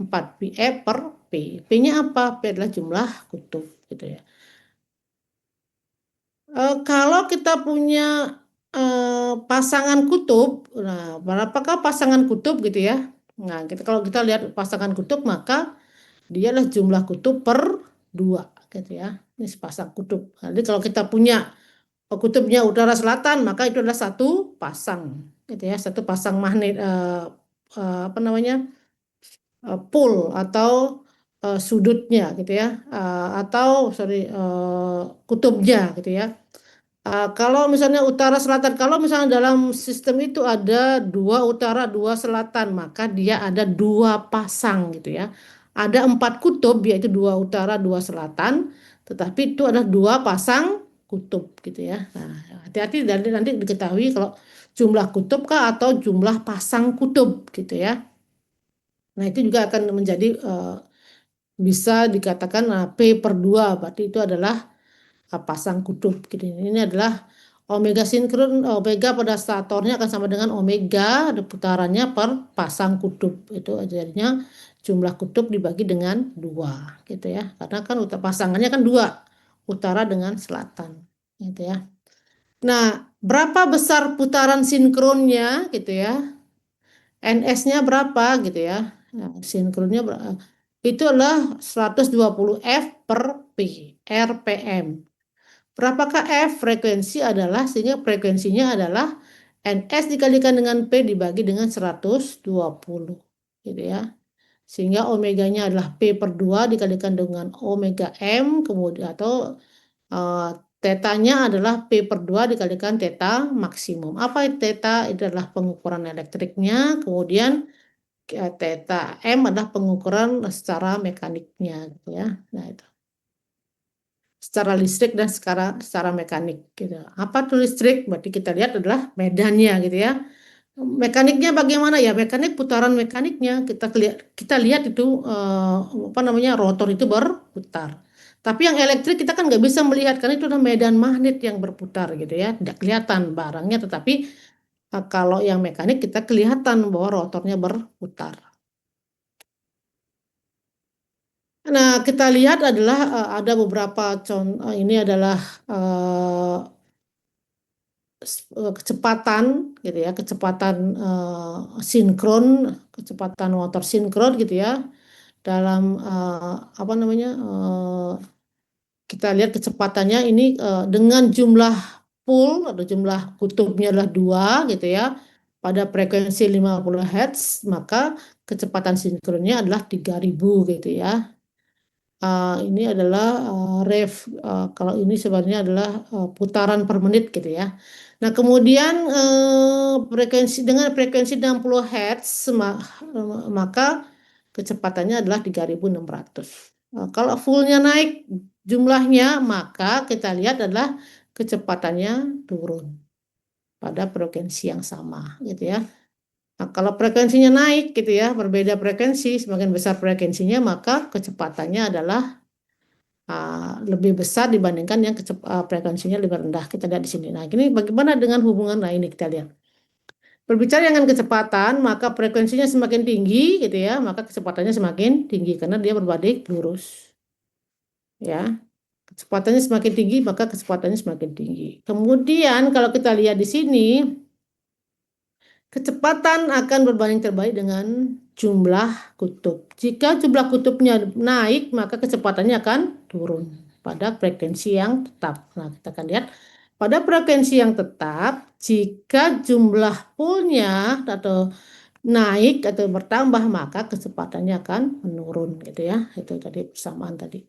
[SPEAKER 1] 4 pi F per P. P-nya apa? P adalah jumlah kutub gitu ya. Kalau kita punya pasangan kutub, nah berapakah pasangan kutub gitu ya? Nah, kalau kita lihat pasangan kutub maka dia adalah jumlah kutub per 2 gitu ya. Ini sepasang kutub. Jadi kalau kita punya kutubnya utara selatan maka itu adalah satu pasang gitu ya, satu pasang magnet apa namanya? Pole atau sudutnya gitu ya. Atau sorry kutubnya gitu ya. Kalau misalnya utara selatan, kalau misalnya dalam sistem itu ada dua utara, dua selatan, maka dia ada dua pasang gitu ya. Ada 4 kutub, yaitu dua utara, dua selatan, tetapi itu ada dua pasang kutub gitu ya. Nah, hati-hati nanti diketahui kalau jumlah kutub kah atau jumlah pasang kutub gitu ya. Nah, itu juga akan menjadi bisa dikatakan P per 2, berarti itu adalah pasang kutub gitu. Ini adalah omega sinkron, omega pada statornya akan sama dengan omega ada putarannya per pasang kutub. Itu jadinya jumlah kutub dibagi dengan 2 gitu ya. Karena kan pasangannya kan 2, utara dengan selatan gitu ya. Nah, berapa besar putaran sinkronnya gitu ya? NS-nya berapa gitu ya? Nah, sinkronnya itu adalah 120 F per P, RPM. Berapakah F? Frekuensi adalah, sehingga frekuensinya adalah NS dikalikan dengan P dibagi dengan 120 gitu ya. Sehingga omeganya adalah P per 2 dikalikan dengan omega M, kemudian atau uh, tetanya adalah P per 2 dikalikan teta maksimum. Apa itu teta? Itu adalah pengukuran elektriknya, kemudian teta M adalah pengukuran secara mekaniknya gitu ya. Nah, itu secara listrik dan secara mekanik gitu. Apa tuh listrik? Berarti kita lihat adalah medannya gitu ya. Mekaniknya bagaimana ya? Mekanik putaran mekaniknya kita lihat itu apa namanya rotor itu berputar. Tapi yang elektrik kita kan nggak bisa melihat karena itu adalah medan magnet yang berputar gitu ya. Tidak kelihatan barangnya, tetapi kalau yang mekanik kita kelihatan bahwa rotornya berputar. Nah, kita lihat adalah ada beberapa contoh. Ini adalah kecepatan gitu ya, kecepatan sinkron, kecepatan motor sinkron gitu ya. Dalam apa namanya? Kita lihat kecepatannya ini dengan jumlah pole atau jumlah kutubnya adalah 2 gitu ya. Pada frekuensi 50 Hz, maka kecepatan sinkronnya adalah 3000 gitu ya. Ini adalah kalau ini sebenarnya adalah putaran per menit gitu ya. Nah, kemudian dengan frekuensi 60 Hz maka kecepatannya adalah 3600. Kalau fullnya naik jumlahnya, maka kita lihat adalah kecepatannya turun pada frekuensi yang sama, gitu ya. Nah, kalau frekuensinya naik, gitu ya, berbeda frekuensi, semakin besar frekuensinya, maka kecepatannya adalah lebih besar dibandingkan yang frekuensinya lebih rendah. Kita lihat di sini. Nah, ini bagaimana dengan hubungan? Nah, ini kita lihat. Berbicara dengan kecepatan, maka frekuensinya semakin tinggi, gitu ya, maka kecepatannya semakin tinggi karena dia berbalik lurus, ya. Kecepatannya semakin tinggi, maka kecepatannya semakin tinggi. Kemudian kalau kita lihat di sini, kecepatan akan berbanding terbalik dengan jumlah kutub. Jika jumlah kutubnya naik, maka kecepatannya akan turun pada frekuensi yang tetap. Nah, kita akan lihat pada frekuensi yang tetap, jika jumlah polnya atau naik atau bertambah, maka kecepatannya akan menurun, gitu ya. Itu tadi persamaan tadi.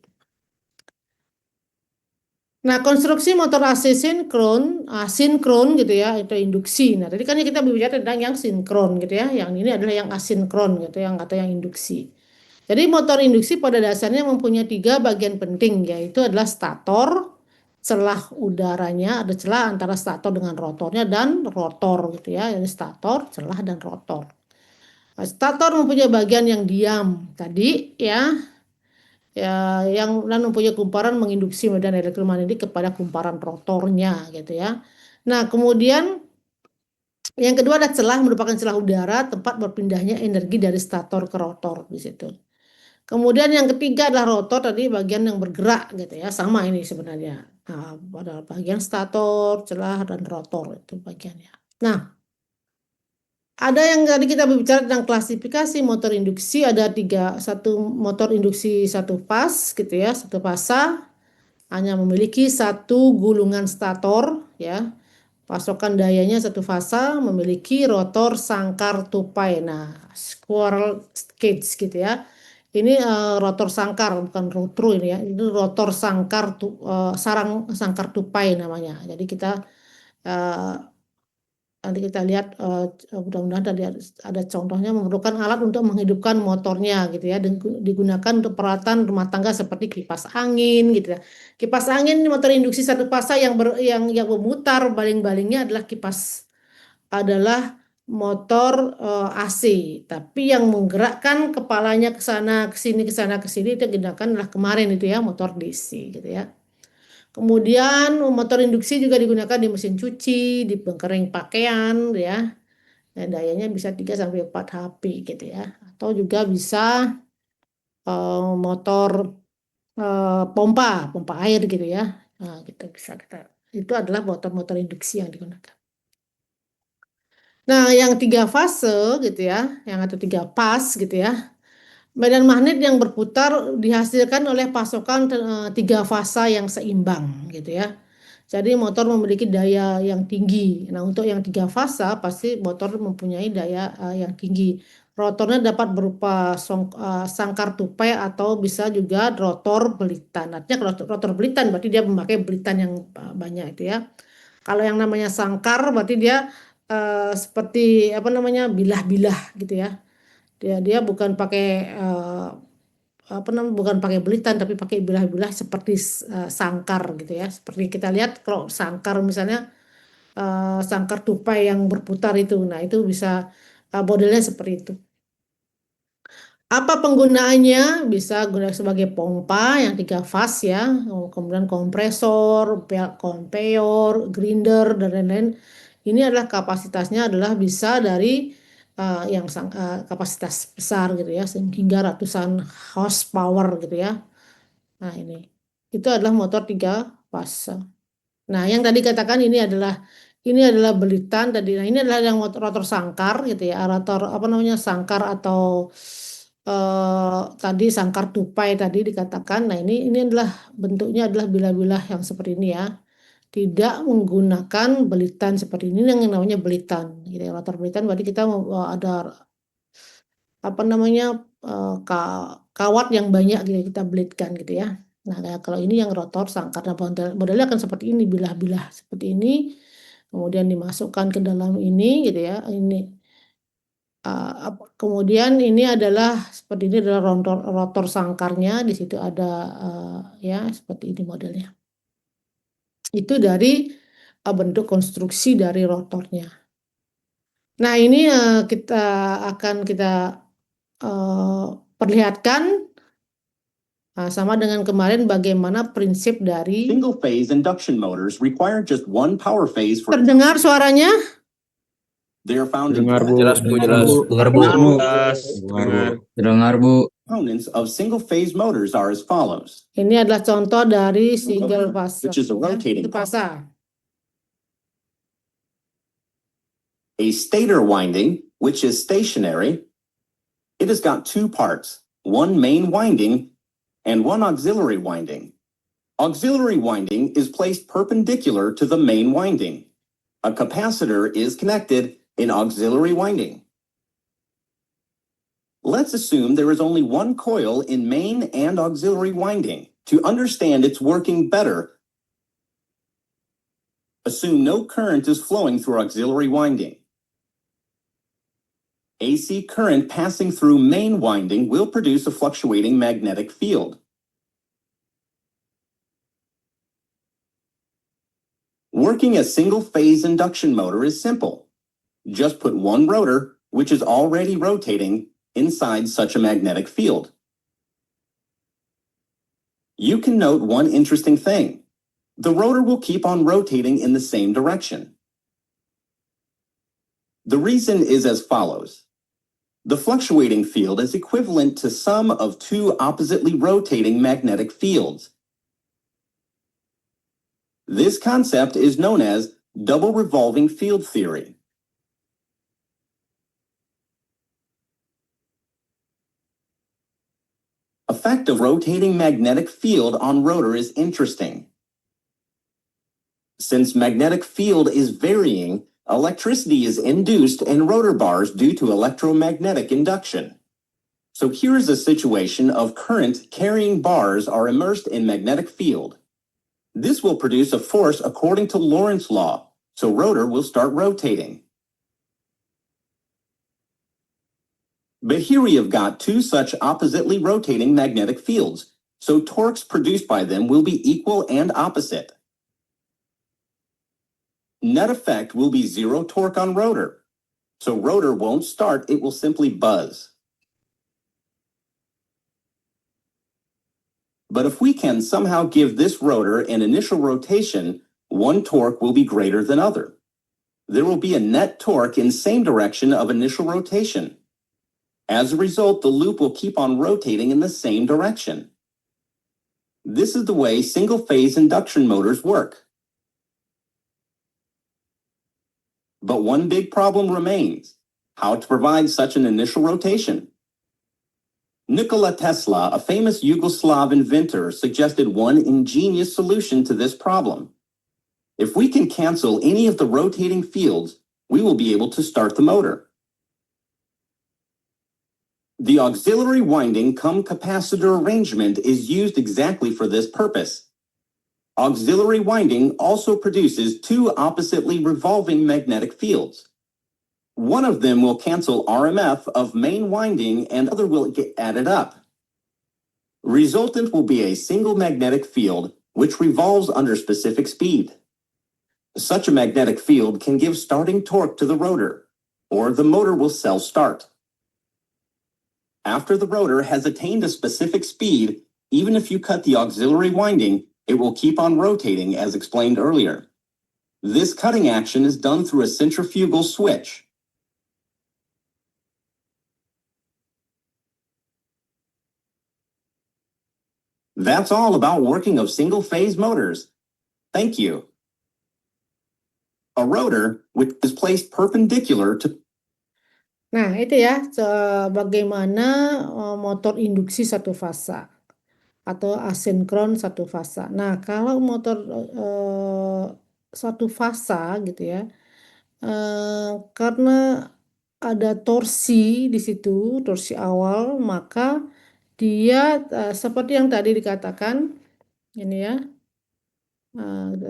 [SPEAKER 1] Nah, konstruksi motor AC sinkron gitu ya, itu induksi. Nah, tadi kan kita berbicara tentang yang sinkron gitu ya. Yang ini adalah yang asinkron gitu, yang atau yang induksi. Jadi motor induksi pada dasarnya mempunyai 3 bagian penting, yaitu adalah stator, celah udaranya, ada celah antara stator dengan rotornya, dan rotor gitu ya. Jadi stator, celah, dan rotor. Nah, stator mempunyai bagian yang diam tadi ya, yang dan mempunyai kumparan menginduksi medan elektromagnetik kepada kumparan rotornya gitu ya. Nah, kemudian yang kedua ada celah, merupakan celah udara tempat berpindahnya energi dari stator ke rotor di situ. Kemudian yang ketiga adalah rotor, tadi bagian yang bergerak gitu ya, sama ini sebenarnya. Nah, pada bagian stator, celah, dan rotor itu bagiannya. Nah, ada yang tadi kita berbicara tentang klasifikasi motor induksi, ada 3, satu motor induksi satu fas gitu ya, satu fasa, hanya memiliki satu gulungan stator ya. Pasokan dayanya satu fasa, memiliki rotor sangkar tupai. Nah, squirrel cage gitu ya. Ini rotor sangkar, bukan rotru ini ya. Ini rotor sangkar sarang sangkar tupai namanya. Jadi kita eh, nanti kita lihat, mudah-mudahan tadi ada contohnya, memerlukan alat untuk menghidupkan motornya gitu ya, dan digunakan untuk peralatan rumah tangga seperti kipas angin gitu ya. Kipas angin motor induksi satu fasa yang memutar baling-balingnya adalah motor AC, tapi yang menggerakkan kepalanya ke sana ke sana ke sini itu digunakan adalah kemarin itu ya, motor DC gitu ya. Kemudian motor induksi juga digunakan di mesin cuci, di pengering pakaian ya. Dan dayanya bisa 3 sampai 4 HP gitu ya. Atau juga bisa motor pompa air gitu ya. Nah, gitu bisa kita. Itu adalah motor-motor induksi yang digunakan. Nah, yang 3 fase gitu ya, yang ada 3 pas gitu ya. Medan magnet yang berputar dihasilkan oleh pasokan 3 fasa yang seimbang gitu ya. Jadi motor memiliki daya yang tinggi. Nah, untuk yang 3 fasa pasti motor mempunyai daya yang tinggi. Rotornya dapat berupa sangkar tupai atau bisa juga rotor belitan. Artinya kalau rotor belitan berarti dia memakai belitan yang banyak itu ya. Kalau yang namanya sangkar berarti dia seperti apa namanya, bilah-bilah gitu ya. Dia bukan pakai apa namanya, bukan pakai belitan tapi pakai bilah-bilah seperti sangkar gitu ya. Seperti kita lihat kalau sangkar misalnya sangkar tupai yang berputar itu. Nah, itu bisa modelnya seperti itu. Apa penggunaannya? Bisa guna sebagai pompa yang 3 fas ya, kemudian kompresor, belt conveyor, grinder, dan lain-lain. Ini adalah kapasitasnya adalah bisa dari kapasitas besar gitu ya, hingga ratusan horsepower gitu ya. Nah, itu adalah motor 3 fas. Nah, yang tadi katakan ini adalah belitan tadi. Nah, ini adalah yang rotor sangkar gitu ya, rotor apa namanya, sangkar atau tadi sangkar tupai tadi dikatakan. Nah, ini adalah bentuknya adalah bilah-bilah yang seperti ini ya. Tidak menggunakan belitan seperti ini yang namanya belitan. Gitu ya. Rotor belitan berarti kita ada apa namanya, kawat yang banyak gitu kita belitkan gitu ya. Nah, kalau ini yang rotor sangkar, nah, modelnya akan seperti ini, bilah-bilah seperti ini, kemudian dimasukkan ke dalam ini gitu ya. Ini kemudian ini adalah Seperti ini adalah rotor sangkarnya, di situ ada ya seperti ini modelnya. Itu dari bentuk konstruksi dari rotornya. Nah, ini kita akan perlihatkan sama dengan kemarin bagaimana prinsip dari
[SPEAKER 5] Single phase induction motors require just one power phase for
[SPEAKER 1] terdengar suaranya.
[SPEAKER 5] they are found in
[SPEAKER 2] Dengar, Bu.
[SPEAKER 6] Jelas Bu, jelas.
[SPEAKER 3] Dengar Bu.
[SPEAKER 6] Jelas. Dengar.
[SPEAKER 3] Dengar Bu.
[SPEAKER 5] components of single phase motors are as follows.
[SPEAKER 1] Ini adalah contoh dari single fasa,
[SPEAKER 5] Which is a rotating
[SPEAKER 1] itu fasa.
[SPEAKER 5] A stator winding, which is stationary, it has got two parts, one main winding and one auxiliary winding. Auxiliary winding is placed perpendicular to the main winding. A capacitor is connected in auxiliary winding. Let's assume there is only one coil in main and auxiliary winding. To understand its working better, assume no current is flowing through auxiliary winding. AC current passing through main winding will produce a fluctuating magnetic field. Working a single-phase induction motor is simple. Just put one rotor, which is already rotating, inside such a magnetic field. You can note one interesting thing. The rotor will keep on rotating in the same direction. The reason is as follows. The fluctuating field is equivalent to sum of two oppositely rotating magnetic fields. This concept is known as double revolving field theory. Effect of rotating magnetic field on rotor is interesting. Since magnetic field is varying, electricity is induced in rotor bars due to electromagnetic induction. So here is a situation of current carrying bars are immersed in magnetic field. This will produce a force according to Lorentz law, so rotor will start rotating. But here we have got two such oppositely rotating magnetic fields, so torques produced by them will be equal and opposite. Net effect will be zero torque on rotor. So rotor won't start, it will simply buzz. But if we can somehow give this rotor an initial rotation, one torque will be greater than other. There will be a net torque in same direction of initial rotation. As a result, the loop will keep on rotating in the same direction. This is the way single-phase induction motors work. But one big problem remains: how to provide such an initial rotation. Nikola Tesla, a famous Yugoslav inventor, suggested one ingenious solution to this problem. If we can cancel any of the rotating fields, we will be able to start the motor. The auxiliary winding cum capacitor arrangement is used exactly for this purpose. Auxiliary winding also produces two oppositely revolving magnetic fields. One of them will cancel RMF of main winding and the other will get added up. Resultant will be a single magnetic field which revolves under specific speed. Such a magnetic field can give starting torque to the rotor, or the motor will self-start. After the rotor has attained a specific speed, even if you cut the auxiliary winding, it will keep on rotating as explained earlier. This cutting action is done through a centrifugal switch. That's all about working of single-phase motors. Thank you. A rotor which is placed perpendicular to
[SPEAKER 1] Nah, itu ya, bagaimana motor induksi satu fasa atau asinkron satu fasa. Nah, kalau motor satu fasa gitu ya, karena ada torsi di situ, torsi awal, maka dia seperti yang tadi dikatakan, ini ya,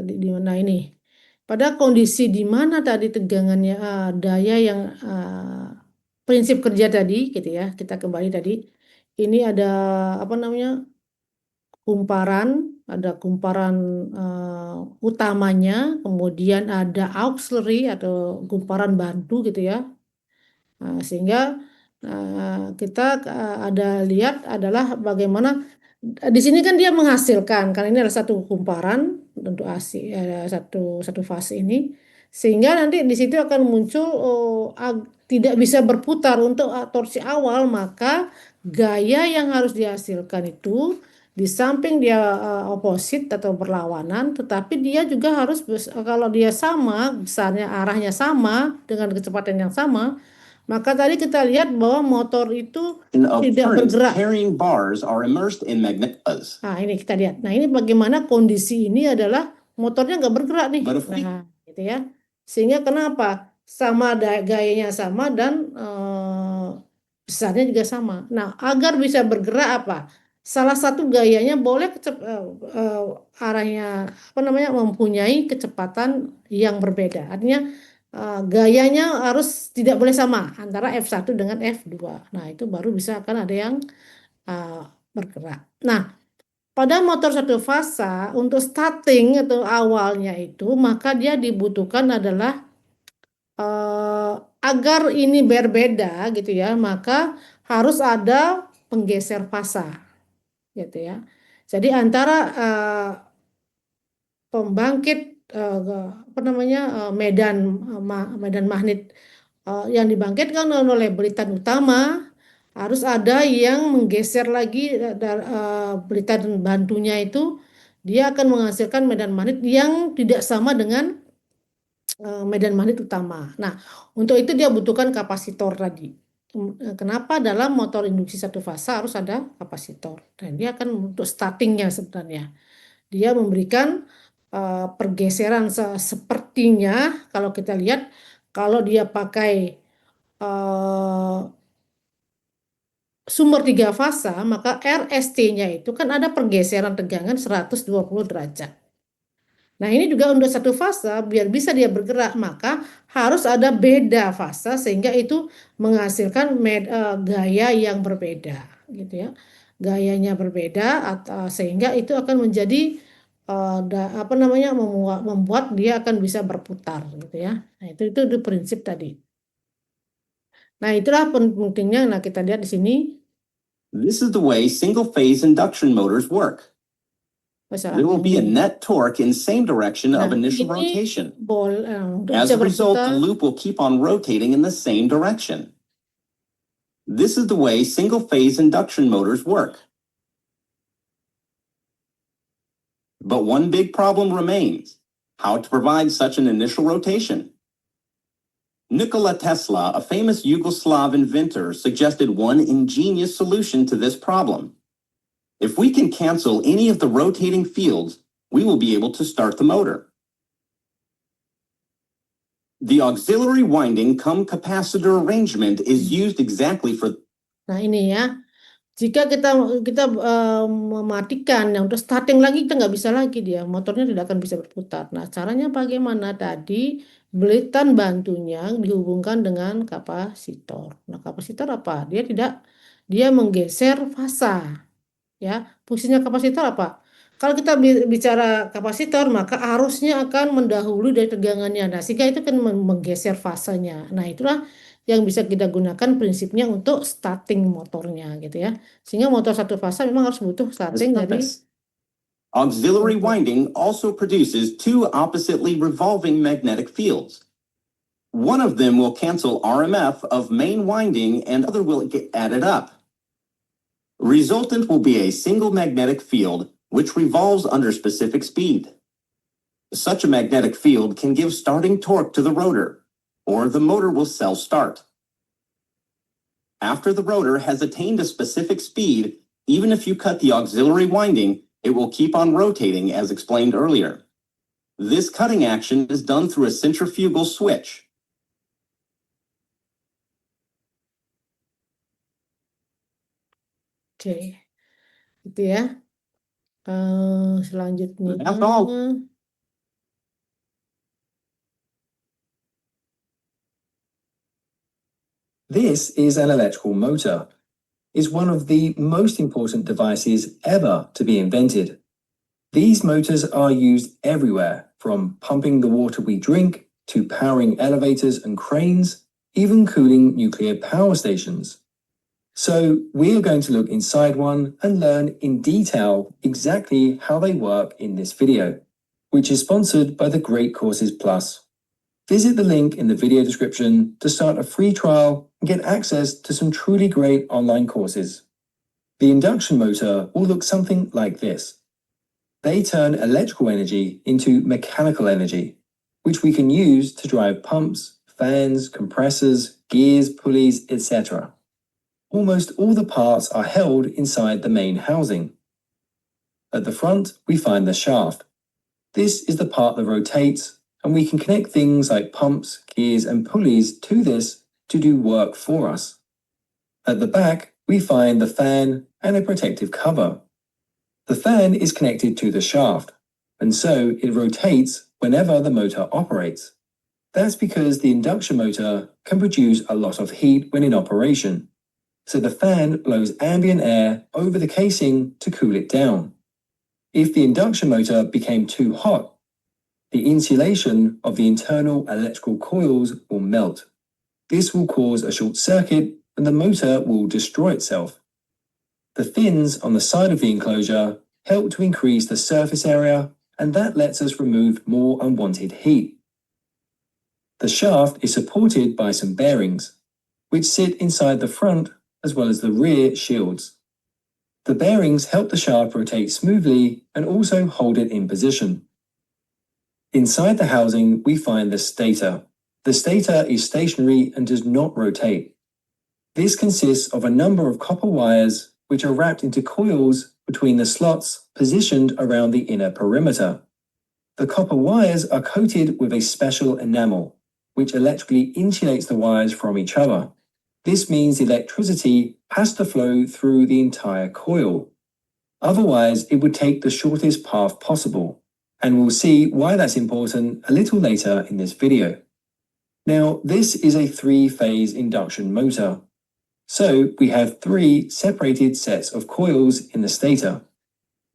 [SPEAKER 1] di mana ini? Pada kondisi di mana tadi tegangannya, daya yang prinsip kerja tadi gitu ya, kita kembali tadi, ini ada apa namanya ada kumparan utamanya, kemudian ada auxiliary atau kumparan bantu gitu ya. Nah, sehingga kita ada lihat adalah bagaimana di sini kan dia menghasilkan, karena ini adalah satu kumparan untuk ASI, satu fase ini, sehingga nanti di situ akan muncul tidak bisa berputar untuk torsi awal, maka gaya yang harus dihasilkan itu di samping dia oposit atau berlawanan, tetapi dia juga harus kalau dia sama, besarnya arahnya sama dengan kecepatan yang sama, maka tadi kita lihat bahwa motor itu
[SPEAKER 5] Of
[SPEAKER 1] tidak
[SPEAKER 5] currents
[SPEAKER 1] bergerak.
[SPEAKER 5] carrying bars are immersed in magnetic.
[SPEAKER 1] Nah, ini kita lihat. Nah, ini bagaimana kondisi ini adalah motornya nggak bergerak nih.
[SPEAKER 5] But if we-
[SPEAKER 1] Nah, gitu ya. Sehingga kenapa? Sama gayanya sama dan besarnya juga sama. Nah, agar bisa bergerak apa? Salah satu gayanya boleh arahnya apa namanya mempunyai kecepatan yang berbeda. Artinya gayanya harus tidak boleh sama antara F1 dengan F2. Nah, itu baru bisa akan ada yang bergerak. Nah, pada motor satu fasa untuk starting atau awalnya itu maka dia dibutuhkan adalah agar ini berbeda gitu ya, maka harus ada penggeser fasa gitu ya. Jadi antara pembangkit apa namanya medan magnet yang dibangkitkan oleh belitan utama harus ada yang menggeser lagi belitan bantunya itu dia akan menghasilkan medan magnet yang tidak sama dengan medan magnet utama. Nah, untuk itu dia butuhkan kapasitor tadi. Kenapa dalam motor induksi satu fasa harus ada kapasitor? Dan dia akan untuk startingnya sebenarnya. Dia memberikan pergeseran sepertinya kalau kita lihat kalau dia pakai sumber tiga fasa maka RST-nya itu kan ada pergeseran tegangan 120 derajat. Nah, ini juga untuk satu fasa biar bisa dia bergerak maka harus ada beda fasa sehingga itu menghasilkan gaya yang berbeda gitu ya. Gayanya berbeda atau sehingga itu akan menjadi apa namanya membuat dia akan bisa berputar gitu ya. Nah, itu prinsip tadi. Nah, itulah pentingnya. Nah, kita lihat di sini.
[SPEAKER 5] This is the way single-phase induction motors work. There will be a net torque in same direction of
[SPEAKER 1] Nah,
[SPEAKER 5] initial
[SPEAKER 1] ini
[SPEAKER 5] rotation.
[SPEAKER 1] untuk
[SPEAKER 5] As
[SPEAKER 1] bisa
[SPEAKER 5] a result, the
[SPEAKER 1] berputar.
[SPEAKER 5] loop will keep on rotating in the same direction. This is the way single-phase induction motors work. But one big problem remains: how to provide such an initial rotation. Nikola Tesla, a famous Yugoslav inventor, suggested one ingenious solution to this problem. If we can cancel any of the rotating fields, we will be able to start the motor. The auxiliary winding cum capacitor arrangement is used exactly for.
[SPEAKER 1] Nah, ini ya. Jika kita mematikan yang untuk starting lagi kita nggak bisa lagi dia motornya tidak akan bisa berputar. Nah, caranya bagaimana tadi belitan bantunya dihubungkan dengan kapasitor. Nah, kapasitor apa? Dia menggeser fasa ya. Fungsinya kapasitor apa? Kalau kita bicara kapasitor maka arusnya akan mendahului dari tegangannya. Nah, sehingga itu kan menggeser fasanya. Nah, itulah yang bisa kita gunakan prinsipnya untuk starting motornya gitu ya. Sehingga motor satu fasa memang harus butuh starting dari
[SPEAKER 5] Auxiliary winding also produces two oppositely revolving magnetic fields. One of them will cancel RMF of main winding and other will get added up. Resultant will be a single magnetic field which revolves under specific speed. Such a magnetic field can give starting torque to the rotor, or the motor will self-start. After the rotor has attained a specific speed, even if you cut the auxiliary winding, it will keep on rotating as explained earlier. This cutting action is done through a centrifugal switch.
[SPEAKER 1] Oke, gitu ya. Selanjutnya.
[SPEAKER 5] That's all.
[SPEAKER 6] This is an electrical motor. is one of the most important devices ever to be invented. These motors are used everywhere, from pumping the water we drink to powering elevators and cranes, even cooling nuclear power stations. So we are going to look inside one and learn in detail exactly how they work in this video, which is sponsored by the Great Courses Plus. Visit the link in the video description to start a free trial and get access to some truly great online courses. The induction motor will look something like this. They turn electrical energy into mechanical energy, which we can use to drive pumps, fans, compressors, gears, pulleys, etc. Almost all the parts are held inside the main housing. At the front, we find the shaft. This is the part that rotates, and we can connect things like pumps, gears, and pulleys to this to do work for us. At the back, we find the fan and a protective cover. The fan is connected to the shaft, and so it rotates whenever the motor operates. That's because the induction motor can produce a lot of heat when in operation. So the fan blows ambient air over the casing to cool it down. If the induction motor became too hot, the insulation of the internal electrical coils will melt. This will cause a short circuit and the motor will destroy itself. The fins on the side of the enclosure help to increase the surface area, and that lets us remove more unwanted heat. The shaft is supported by some bearings, which sit inside the front as well as the rear shields. The bearings help the shaft rotate smoothly and also hold it in position. Inside the housing, we find the stator. The stator is stationary and does not rotate. This consists of a number of copper wires which are wrapped into coils between the slots positioned around the inner perimeter. The copper wires are coated with a special enamel, which electrically insulates the wires from each other. This means electricity has to flow through the entire coil. Otherwise, it would take the shortest path possible, and we'll see why that's important a little later in this video. Now, this is a three-phase induction motor. So we have three separated sets of coils in the stator.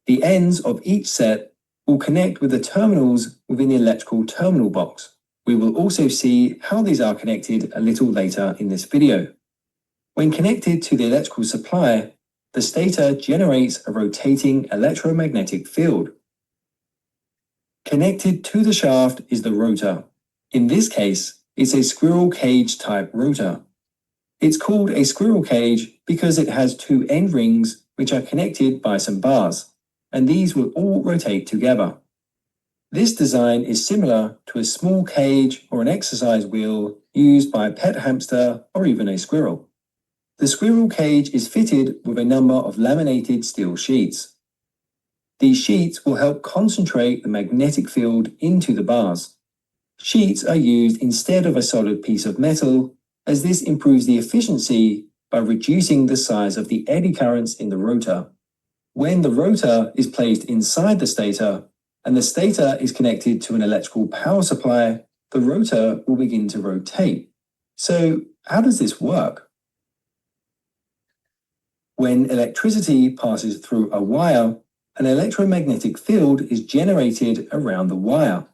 [SPEAKER 6] The ends of each set will connect with the terminals within the electrical terminal box. We will also see how these are connected a little later in this video. When connected to the electrical supply, the stator generates a rotating electromagnetic field. Connected to the shaft is the rotor. In this case, it's a squirrel cage type rotor. It's called a squirrel cage because it has two end rings which are connected by some bars, and these will all rotate together. This design is similar to a small cage or an exercise wheel used by a pet hamster or even a squirrel. The squirrel cage is fitted with a number of laminated steel sheets. These sheets will help concentrate the magnetic field into the bars. Sheets are used instead of a solid piece of metal, as this improves the efficiency by reducing the size of the eddy currents in the rotor. When the rotor is placed inside the stator, and the stator is connected to an electrical power supply, the rotor will begin to rotate. So, how does this work? When electricity passes through a wire, an electromagnetic field is generated around the wire.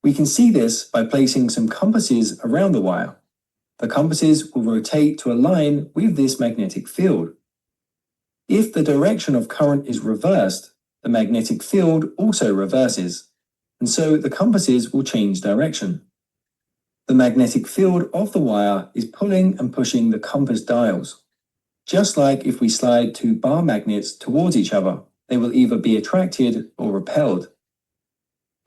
[SPEAKER 6] We can see this by placing some compasses around the wire. The compasses will rotate to align with this magnetic field. If the direction of current is reversed, the magnetic field also reverses, and so the compasses will change direction. The magnetic field of the wire is pulling and pushing the compass dials. Just like if we slide two bar magnets towards each other, they will either be attracted or repelled.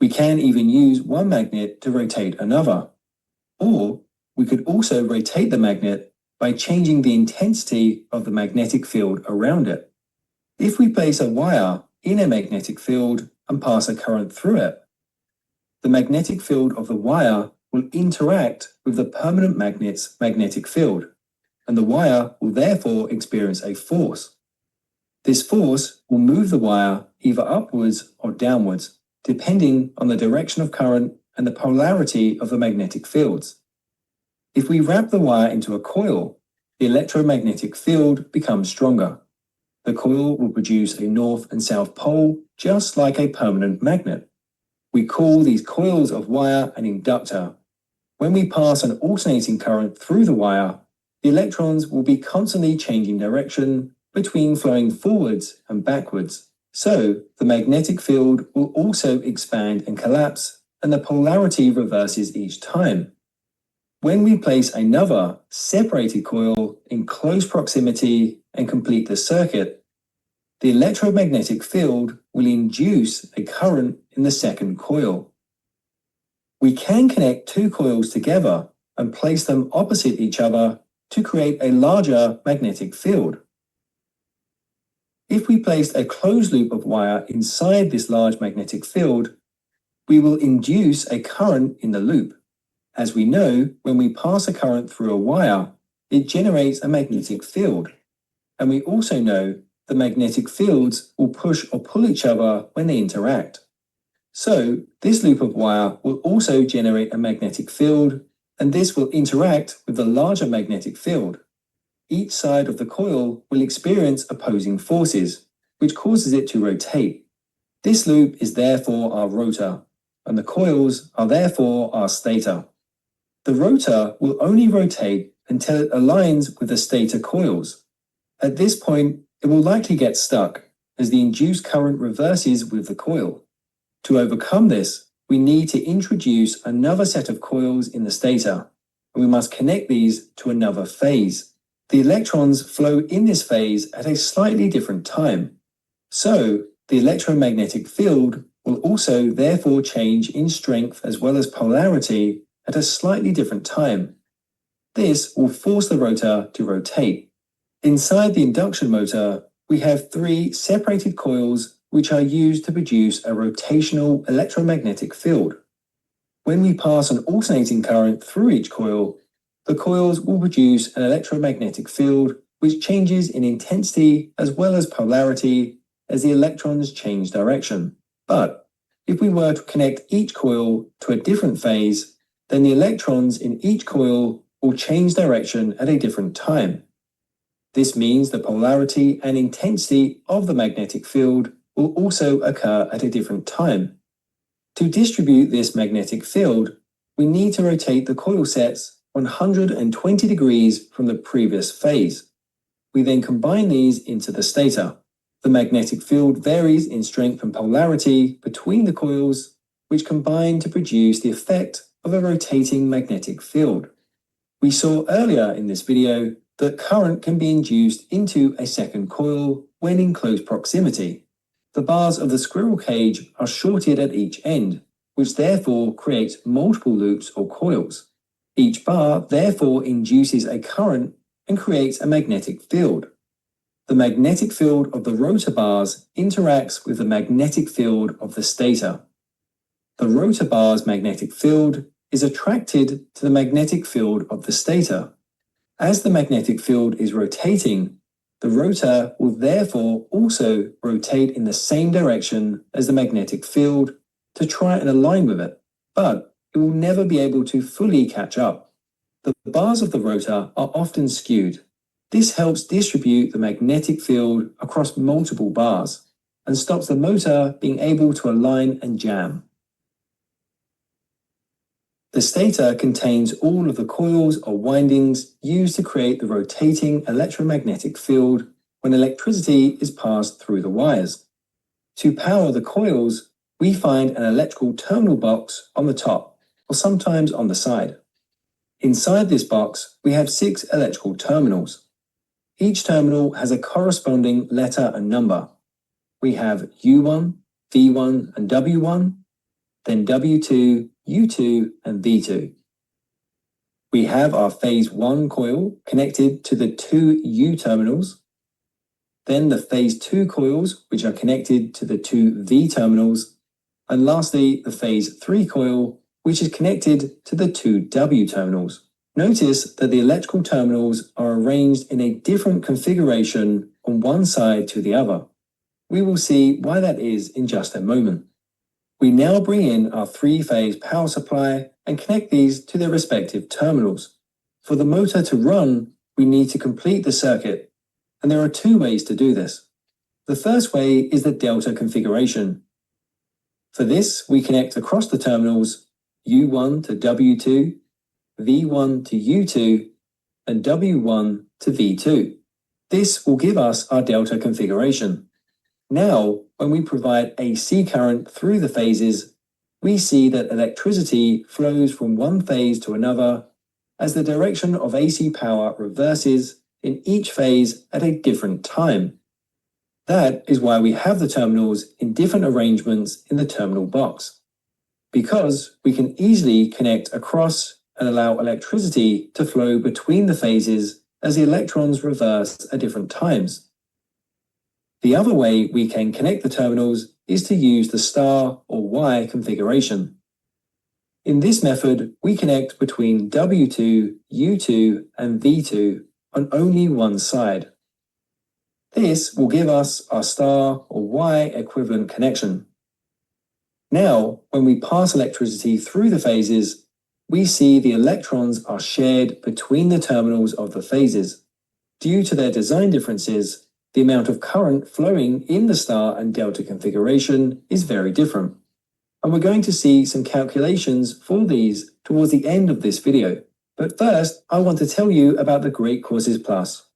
[SPEAKER 6] We can even use one magnet to rotate another. Or we could also rotate the magnet by changing the intensity of the magnetic field around it. If we place a wire in a magnetic field and pass a current through it, the magnetic field of the wire will interact with the permanent magnet's magnetic field, and the wire will therefore experience a force. This force will move the wire either upwards or downwards, depending on the direction of current and the polarity of the magnetic fields. If we wrap the wire into a coil, the electromagnetic field becomes stronger. The coil will produce a north and south pole, just like a permanent magnet. We call these coils of wire an inductor. When we pass an alternating current through the wire, the electrons will be constantly changing direction between flowing forwards and backwards. So, the magnetic field will also expand and collapse, and the polarity reverses each time. When we place another separated coil in close proximity and complete the circuit, the electromagnetic field will induce a current in the second coil. We can connect two coils together and place them opposite each other to create a larger magnetic field. If we placed a closed loop of wire inside this large magnetic field, we will induce a current in the loop. As we know, when we pass a current through a wire, it generates a magnetic field. And we also know the magnetic fields will push or pull each other when they interact. So, this loop of wire will also generate a magnetic field, and this will interact with the larger magnetic field. Each side of the coil will experience opposing forces, which causes it to rotate. This loop is therefore our rotor, and the coils are therefore our stator. The rotor will only rotate until it aligns with the stator coils. At this point, it will likely get stuck, as the induced current reverses with the coil. To overcome this, we need to introduce another set of coils in the stator, and we must connect these to another phase. The electrons flow in this phase at a slightly different time. So, the electromagnetic field will also therefore change in strength as well as polarity at a slightly different time. This will force the rotor to rotate. Inside the induction motor, we have three separated coils which are used to produce a rotational electromagnetic field. When we pass an alternating current through each coil, the coils will produce an electromagnetic field which changes in intensity as well as polarity as the electrons change direction. But if we were to connect each coil to a different phase, then the electrons in each coil will change direction at a different time. This means the polarity and intensity of the magnetic field will also occur at a different time. To distribute this magnetic field, we need to rotate the coil sets 120 degrees from the previous phase. We then combine these into the stator. The magnetic field varies in strength and polarity between the coils, which combine to produce the effect of a rotating magnetic field. We saw earlier in this video that current can be induced into a second coil when in close proximity. The bars of the squirrel cage are shorted at each end, which therefore creates multiple loops or coils. Each bar therefore induces a current and creates a magnetic field. The magnetic field of the rotor bars interacts with the magnetic field of the stator. The rotor bar's magnetic field is attracted to the magnetic field of the stator. As the magnetic field is rotating, the rotor will therefore also rotate in the same direction as the magnetic field to try and align with it, but it will never be able to fully catch up. The bars of the rotor are often skewed. This helps distribute the magnetic field across multiple bars and stops the motor being able to align and jam. The stator contains all of the coils or windings used to create the rotating electromagnetic field when electricity is passed through the wires. To power the coils, we find an electrical terminal box on the top, or sometimes on the side. Inside this box, we have 6 electrical terminals. Each terminal has a corresponding letter and number. We have U1, V1, and W1, then W2, U2, and V2. We have our phase 1 coil connected to the 2 U terminals, then the phase 2 coils which are connected to the 2 V terminals, and lastly the phase 3 coil which is connected to the 2 W terminals. Notice that the electrical terminals are arranged in a different configuration on one side to the other. We will see why that is in just a moment. We now bring in our 3-phase power supply and connect these to their respective terminals. For the motor to run, we need to complete the circuit, and there are two ways to do this. The first way is the delta configuration. For this, we connect across the terminals U1 to W2, V1 to U2, and W1 to V2. This will give us our delta configuration. Now, when we provide AC current through the phases, we see that electricity flows from one phase to another as the direction of AC power reverses in each phase at a different time. That is why we have the terminals in different arrangements in the terminal box, because we can easily connect across and allow electricity to flow between the phases as the electrons reverse at different times. The other way we can connect the terminals is to use the star or Y configuration. In this method, we connect between W2, U2, and V2 on only one side. This will give us our star or Y equivalent connection. Now, when we pass electricity through the phases, we see the electrons are shared between the terminals of the phases. Due to their design differences, the amount of current flowing in the star and delta configuration is very different. And we're going to see some calculations for these towards the end of this video. But first, I want to tell you about the Great Courses Plus.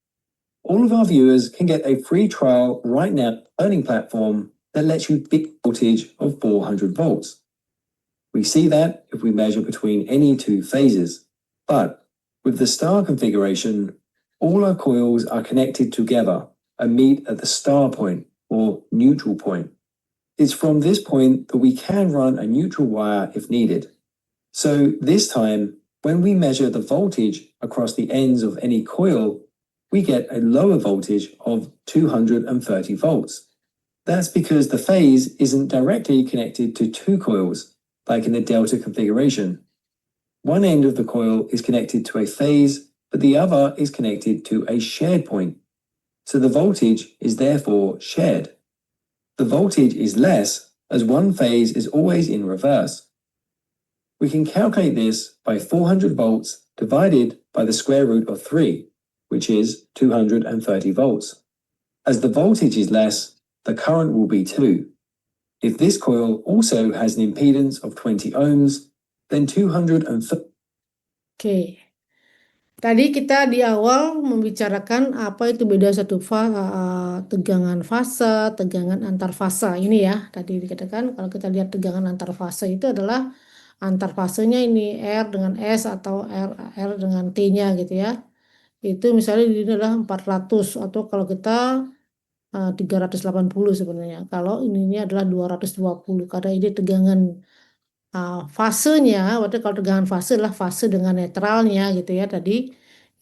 [SPEAKER 6] All of our viewers can get a free trial right now learning platform that lets you pick voltage of 400 volts. We see that if we measure between any two phases. But with the star configuration, all our coils are connected together and meet at the star point or neutral point. It's from this point that we can run a neutral wire if needed. So this time, when we measure the voltage across the ends of any coil, we get a lower voltage of 230 volts. That's because the phase isn't directly connected to two coils, like in the delta configuration. One end of the coil is connected to a phase, but the other is connected to a shared point. So the voltage is therefore shared. The voltage is less as one phase is always in reverse. We can calculate this by 400 volts divided by the square root of 3, which is 230 volts. As the voltage is less, the current will be 2. If this coil also has an impedance of 20 ohms, then 230.
[SPEAKER 1] Oke. Tadi kita di awal membicarakan apa itu beda tegangan fase, tegangan antar fase ini ya. Tadi dikatakan kalau kita lihat tegangan antar fase itu adalah antar fasenya ini R dengan S atau R dengan T-nya gitu ya. Itu misalnya ini adalah 400 atau kalau kita 380 sebenarnya. Kalau ininya adalah 220 karena ini tegangan fasenya, berarti kalau tegangan fase adalah fase dengan netralnya gitu ya tadi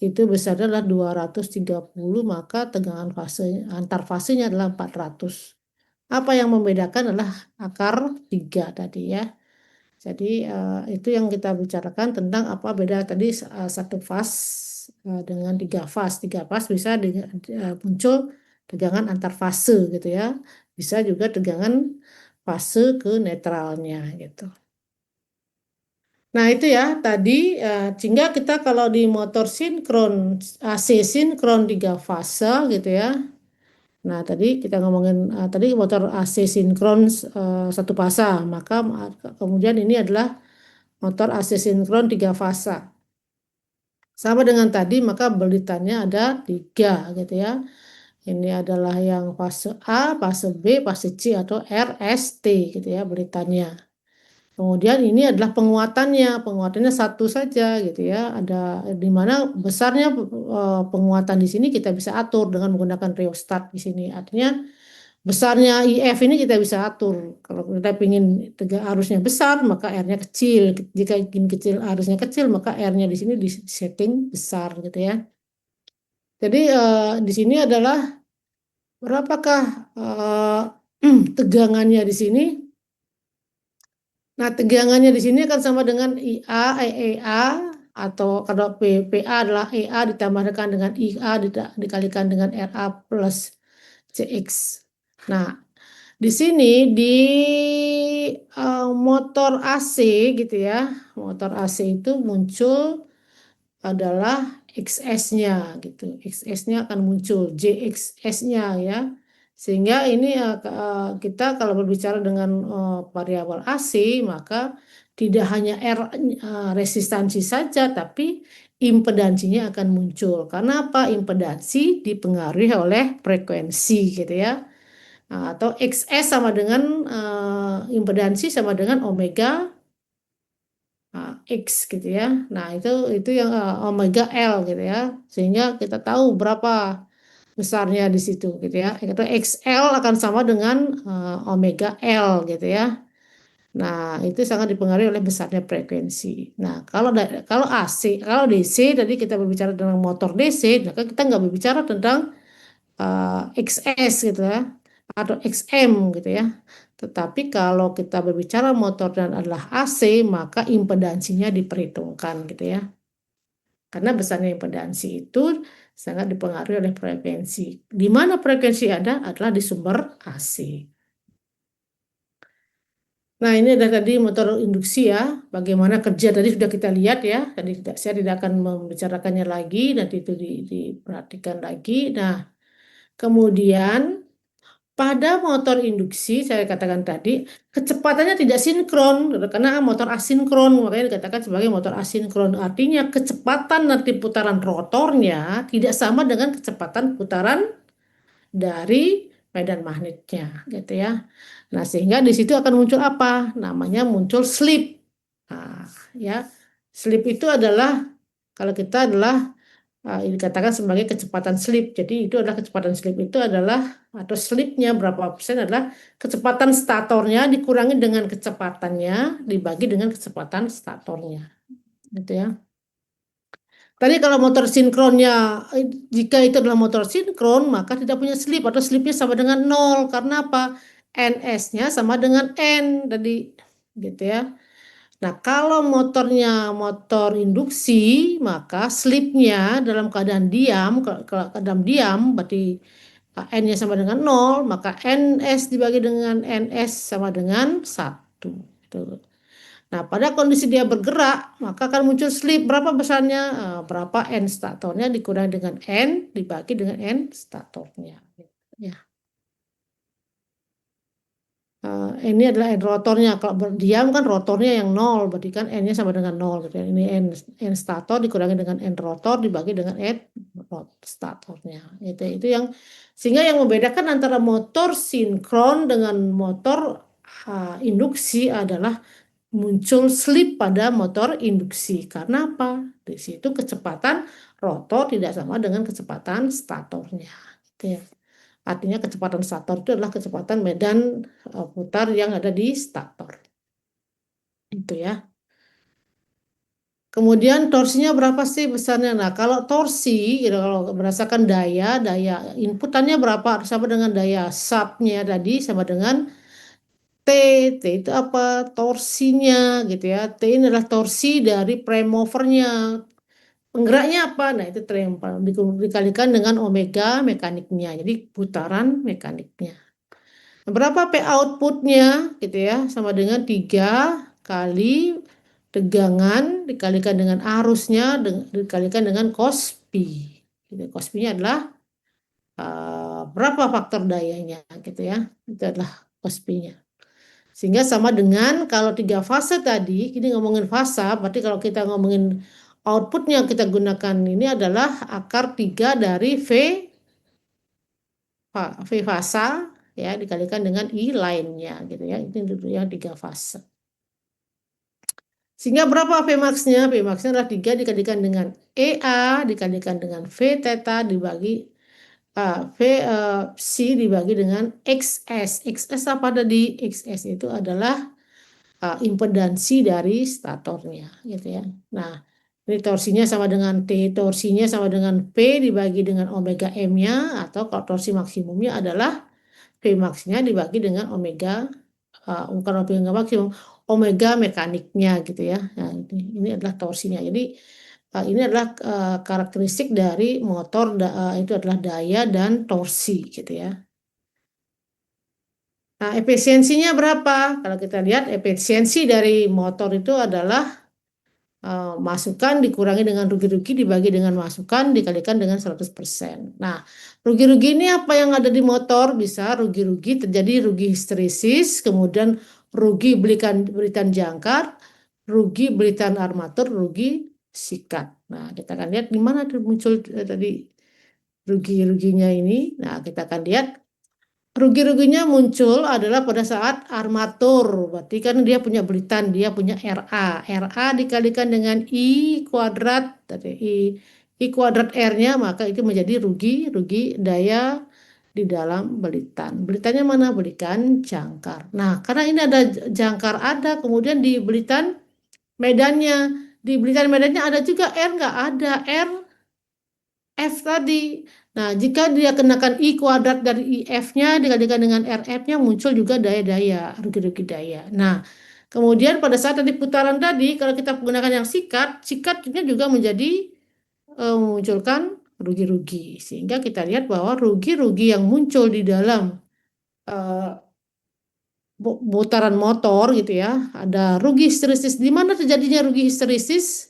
[SPEAKER 1] itu besarnya adalah 230 maka tegangan fase antar fasenya adalah 400. Apa yang membedakan adalah akar 3 tadi ya. Jadi itu yang kita bicarakan tentang apa beda tadi satu fase dengan 3 fase. 3 fase bisa muncul tegangan antar fase gitu ya. Bisa juga tegangan fase ke netralnya gitu. Nah itu ya tadi sehingga kita kalau di motor sinkron AC sinkron 3 fase gitu ya. Nah tadi kita ngomongin tadi motor AC sinkron 1 fase maka kemudian ini adalah motor AC sinkron 3 fase. Sama dengan tadi maka belitannya ada 3 gitu ya. Ini adalah yang fase A, fase B, fase C atau RST gitu ya belitannya. Kemudian ini adalah penguatannya satu saja gitu ya. Ada di mana besarnya penguatan di sini kita bisa atur dengan menggunakan rheostat di sini. Artinya besarnya IF ini kita bisa atur. Kalau kita ingin arusnya besar maka R-nya kecil. Jika ingin kecil arusnya kecil maka R-nya di sini di setting besar gitu ya. Jadi di sini adalah berapakah tegangannya di sini? Nah, tegangannya di sini akan sama dengan EA atau kalau PA adalah EA ditambahkan dengan IA dikalikan dengan RA plus CX. Nah, di sini di motor AC gitu ya. Motor AC itu muncul adalah XS-nya gitu. XS-nya akan muncul, JXS-nya ya. Sehingga ini kita kalau berbicara dengan variabel AC, maka tidak hanya R resistansi saja, tapi impedansinya akan muncul. Karena apa? Impedansi dipengaruhi oleh frekuensi gitu ya. Atau XS sama dengan impedansi sama dengan omega X gitu ya. Nah, itu yang omega L gitu ya. Sehingga kita tahu berapa besarnya di situ gitu ya. Itu XL akan sama dengan omega L gitu ya. Nah, itu sangat dipengaruhi oleh besarnya frekuensi. Nah, kalau AC, kalau DC tadi kita berbicara tentang motor DC, maka kita nggak berbicara tentang XS gitu ya atau XM gitu ya. Tetapi kalau kita berbicara motor dan adalah AC, maka impedansinya diperhitungkan gitu ya. Karena besarnya impedansi itu sangat dipengaruhi oleh frekuensi. Di mana frekuensi ada adalah di sumber AC. Nah, ini adalah tadi motor induksi ya. Bagaimana kerja tadi sudah kita lihat ya. Tadi saya tidak akan membicarakannya lagi, nanti itu diperhatikan lagi. Nah, kemudian pada motor induksi, saya katakan tadi, kecepatannya tidak sinkron, karena motor asinkron, makanya dikatakan sebagai motor asinkron. Artinya kecepatan nanti putaran rotornya tidak sama dengan kecepatan putaran dari medan magnetnya, gitu ya. Nah, sehingga di situ akan muncul apa? Namanya muncul slip. Nah, ya, slip itu adalah kalau kita adalah dikatakan sebagai kecepatan slip. Jadi itu adalah kecepatan slip itu adalah atau slipnya berapa persen adalah kecepatan statornya dikurangi dengan kecepatannya dibagi dengan kecepatan statornya. Gitu ya. Tadi kalau motor sinkronnya, jika itu adalah motor sinkron, maka tidak punya slip atau slipnya sama dengan 0. Karena apa? NS-nya sama dengan N tadi. Gitu ya. Nah, kalau motornya motor induksi, maka slipnya dalam keadaan diam, kalau keadaan diam berarti N-nya sama dengan 0, maka NS dibagi dengan NS sama dengan 1. Gitu. Nah, pada kondisi dia bergerak, maka akan muncul slip. Berapa besarnya? Berapa N statornya dikurangi dengan N dibagi dengan N statornya. Ya. Ini adalah N rotornya. Kalau berdiam kan rotornya yang 0, berarti kan N-nya sama dengan 0. Gitu. Ini N stator dikurangi dengan N rotor dibagi dengan N statornya. Itu yang sehingga yang membedakan antara motor sinkron dengan motor induksi adalah muncul slip pada motor induksi. Karena apa? Di situ kecepatan rotor tidak sama dengan kecepatan statornya. Gitu ya. Artinya kecepatan stator itu adalah kecepatan medan putar yang ada di stator. Itu ya. Kemudian torsinya berapa sih besarnya? Nah, kalau torsi, gitu, kalau berdasarkan daya inputannya berapa? Sama dengan daya subnya tadi, sama dengan T. T itu apa? Torsinya gitu ya. T ini adalah torsi dari prime movernya. Penggeraknya apa? Nah, itu dikalikan dengan omega mekaniknya. Jadi putaran mekaniknya. Berapa P outputnya gitu ya, sama dengan 3 kali tegangan dikalikan dengan arusnya dikalikan dengan cos P. Gitu. Cos P-nya adalah berapa faktor dayanya gitu ya. Itu adalah cos P-nya. Sehingga sama dengan kalau 3 fase tadi, ini ngomongin fase, berarti kalau kita ngomongin outputnya kita gunakan ini adalah akar 3 dari V fase ya dikalikan dengan I lainnya gitu ya. Ini yang 3 fase. Sehingga berapa Vmax-nya? Vmax-nya adalah 3 dikalikan dengan EA dikalikan dengan V theta dibagi C dibagi dengan XS. XS apa tadi? XS itu adalah impedansi dari statornya gitu ya. Nah, ini torsinya sama dengan T, torsinya sama dengan P dibagi dengan omega M-nya atau kalau torsi maksimumnya adalah Vmax-nya dibagi dengan omega bukan omega maksimum, omega mekaniknya gitu ya. Nah, ini adalah torsinya. Jadi ini adalah karakteristik dari motor itu adalah daya dan torsi gitu ya. Nah, efisiensinya berapa? Kalau kita lihat efisiensi dari motor itu adalah masukan dikurangi dengan rugi-rugi dibagi dengan masukan dikalikan dengan 100%. Nah, rugi-rugi ini apa yang ada di motor? Bisa rugi-rugi terjadi rugi histeresis, kemudian rugi belitan jangkar, rugi belitan armatur, rugi sikat. Nah, kita akan lihat di mana tuh muncul tadi rugi-ruginya ini. Nah, kita akan lihat rugi-ruginya muncul adalah pada saat armatur. Berarti kan dia punya belitan, dia punya RA. RA dikalikan dengan I kuadrat, tadi I kuadrat R-nya, maka itu menjadi rugi daya di dalam belitan. Belitannya mana? Belitan jangkar. Nah, karena ini ada jangkar ada, kemudian di belitan medannya. Di belitan medannya ada juga R nggak? Ada R F tadi. Nah, jika dia kenakan I kuadrat dari IF-nya dikalikan dengan RF-nya muncul juga daya-daya, rugi-rugi daya. Nah, kemudian pada saat tadi putaran tadi, kalau kita menggunakan yang sikat, sikatnya juga menjadi memunculkan rugi-rugi. Sehingga kita lihat bahwa rugi-rugi yang muncul di dalam eh, putaran motor gitu ya, ada rugi histeresis. Di mana terjadinya rugi histeresis?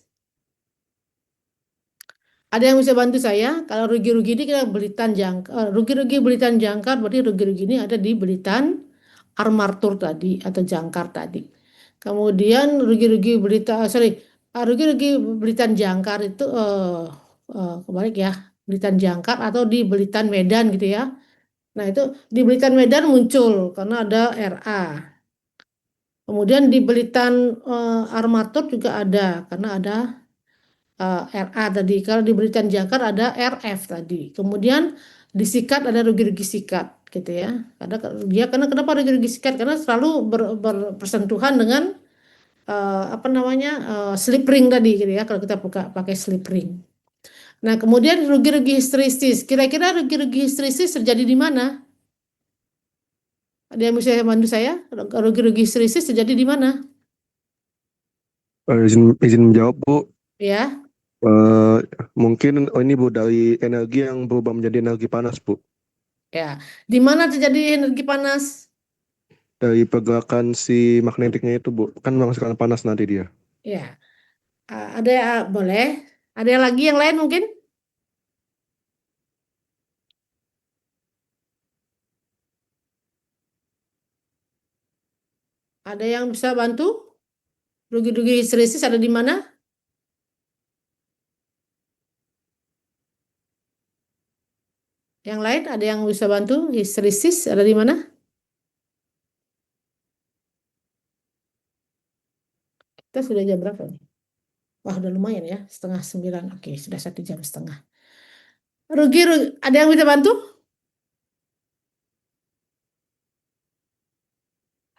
[SPEAKER 1] Ada yang bisa bantu saya? Kalau rugi-rugi ini kita belitan jangkar, rugi-rugi belitan jangkar berarti rugi-rugi ini ada di belitan armatur tadi atau jangkar tadi. Kemudian rugi-rugi rugi-rugi belitan jangkar itu kebalik ya, belitan jangkar atau di belitan medan gitu ya. Nah itu di belitan medan muncul karena ada RA. Kemudian di belitan armatur juga ada karena ada RA tadi. Kalau di belitan jangkar ada RF tadi. Kemudian di sikat ada rugi-rugi sikat gitu ya. Karena kenapa rugi-rugi sikat? Karena selalu bersentuhan dengan apa namanya slip ring tadi gitu ya. Kalau kita buka pakai slip ring. Nah kemudian rugi-rugi histeresis. Kira-kira rugi-rugi histeresis terjadi di mana? Ada yang bisa bantu saya? Rugi-rugi histeresis terjadi di mana?
[SPEAKER 2] Izin menjawab, Bu.
[SPEAKER 1] Ya,
[SPEAKER 2] Eh, Mungkin ini, Bu, dari energi yang berubah menjadi energi panas, Bu.
[SPEAKER 1] ya. Di mana terjadi energi panas?
[SPEAKER 2] Dari pergerakan si magnetiknya itu, Bu. Kan menghasilkan panas nanti dia.
[SPEAKER 1] Ya. Ada boleh. Ada lagi yang lain mungkin? Ada yang bisa bantu? Rugi-rugi histeresis ada di mana? Yang lain ada yang bisa bantu? Histeresis ada di mana? Kita sudah jam berapa nih? Wah, udah lumayan ya, 8:30. Oke, sudah 1 jam setengah. Ada yang bisa bantu?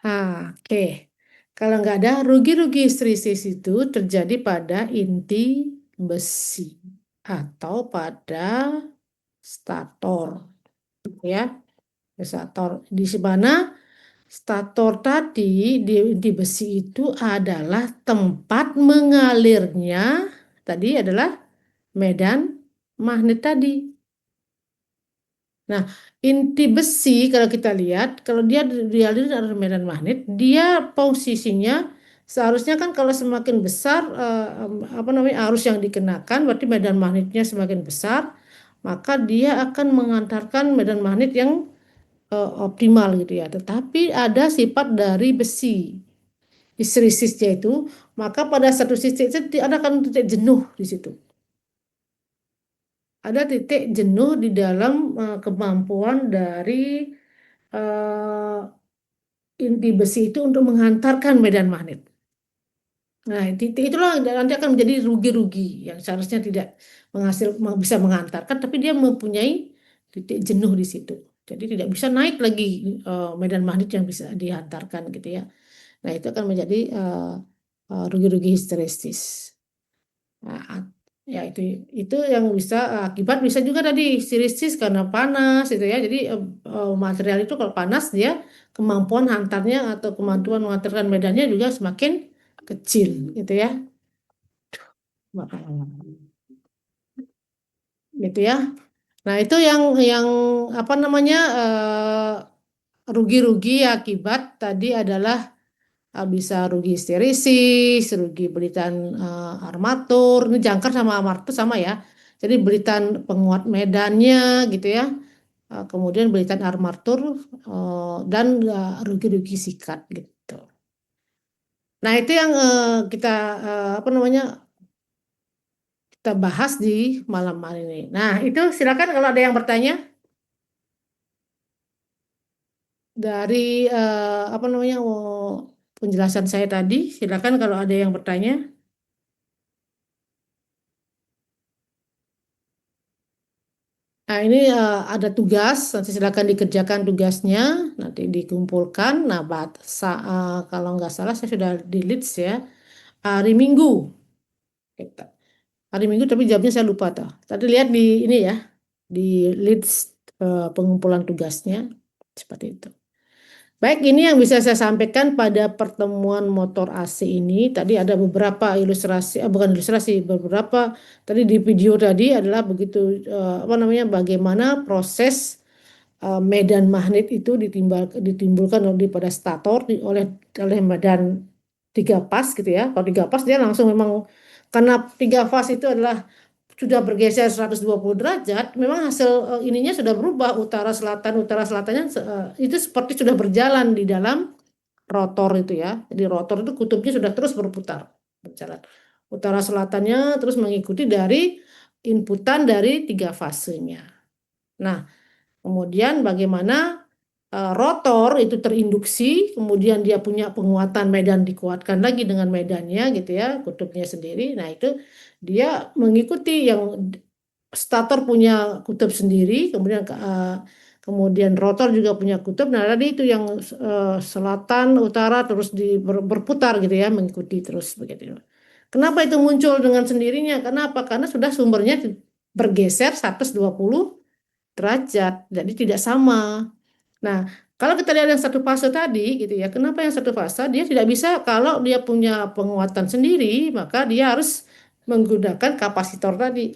[SPEAKER 1] Oke. Kalau nggak ada, rugi-rugi histeresis itu terjadi pada inti besi atau pada stator, ya. Stator di mana stator tadi di inti besi itu adalah tempat mengalirnya tadi adalah medan magnet tadi. Nah, inti besi kalau kita lihat, kalau dia dialiri dari medan magnet, dia posisinya seharusnya kan kalau semakin besar apa namanya arus yang dikenakan, berarti medan magnetnya semakin besar, maka dia akan mengantarkan medan magnet yang optimal gitu ya. Tetapi ada sifat dari besi histeresisnya itu, maka pada satu sisi itu ada kan titik jenuh di situ. Ada titik jenuh di dalam kemampuan dari eh, inti besi itu untuk menghantarkan medan magnet. Nah, titik itulah yang nanti akan menjadi rugi-rugi yang seharusnya tidak bisa menghantarkan, tapi dia mempunyai titik jenuh di situ. Jadi tidak bisa naik lagi medan magnet yang bisa dihantarkan gitu ya. Nah, itu akan menjadi rugi-rugi histeresis. Nah, ya itu yang bisa akibat bisa juga tadi histeresis karena panas itu ya. Jadi material itu kalau panas dia kemampuan hantarnya atau kemampuan menghantarkan medannya juga semakin kecil gitu ya. Gitu ya. Nah, itu yang apa namanya rugi-rugi akibat tadi adalah bisa rugi histerisis, rugi belitan armatur. Ini jangkar sama armatur sama ya. Jadi belitan penguat medannya gitu ya. Kemudian belitan armatur dan rugi-rugi sikat gitu. Nah, itu yang kita apa namanya kita bahas di malam hari ini. Nah, itu silakan kalau ada yang bertanya dari apa namanya penjelasan saya tadi. Silakan kalau ada yang bertanya. Nah, ini ada tugas, nanti silakan dikerjakan tugasnya, nanti dikumpulkan. Nah, kalau nggak salah saya sudah di leads ya, hari Minggu. Kita. Hari Minggu, tapi jamnya saya lupa tuh. Tadi lihat di ini ya, di leads pengumpulan tugasnya, seperti itu. Baik, ini yang bisa saya sampaikan pada pertemuan motor AC ini. Tadi ada beberapa ilustrasi, bukan ilustrasi, beberapa tadi di video tadi adalah begitu apa namanya, bagaimana proses medan magnet itu ditimbulkan pada stator oleh medan tiga pas gitu ya. Kalau tiga pas dia langsung memang karena tiga fase itu adalah sudah bergeser 120 derajat, memang hasil ininya sudah berubah utara selatannya itu seperti sudah berjalan di dalam rotor itu ya. Jadi rotor itu kutubnya sudah terus berjalan. Utara selatannya terus mengikuti dari inputan dari tiga fasenya. Nah, kemudian bagaimana rotor itu terinduksi, kemudian dia punya penguatan medan dikuatkan lagi dengan medannya gitu ya, kutubnya sendiri. Nah, itu dia mengikuti yang stator punya kutub sendiri, kemudian rotor juga punya kutub. Nah, tadi itu yang selatan, utara terus berputar gitu ya, mengikuti terus begitu. Kenapa itu muncul dengan sendirinya? Kenapa? Karena sudah sumbernya bergeser 120 derajat, jadi tidak sama. Nah, kalau kita lihat yang satu fase tadi gitu ya, kenapa yang satu fase dia tidak bisa kalau dia punya penguatan sendiri, maka dia harus menggunakan kapasitor tadi.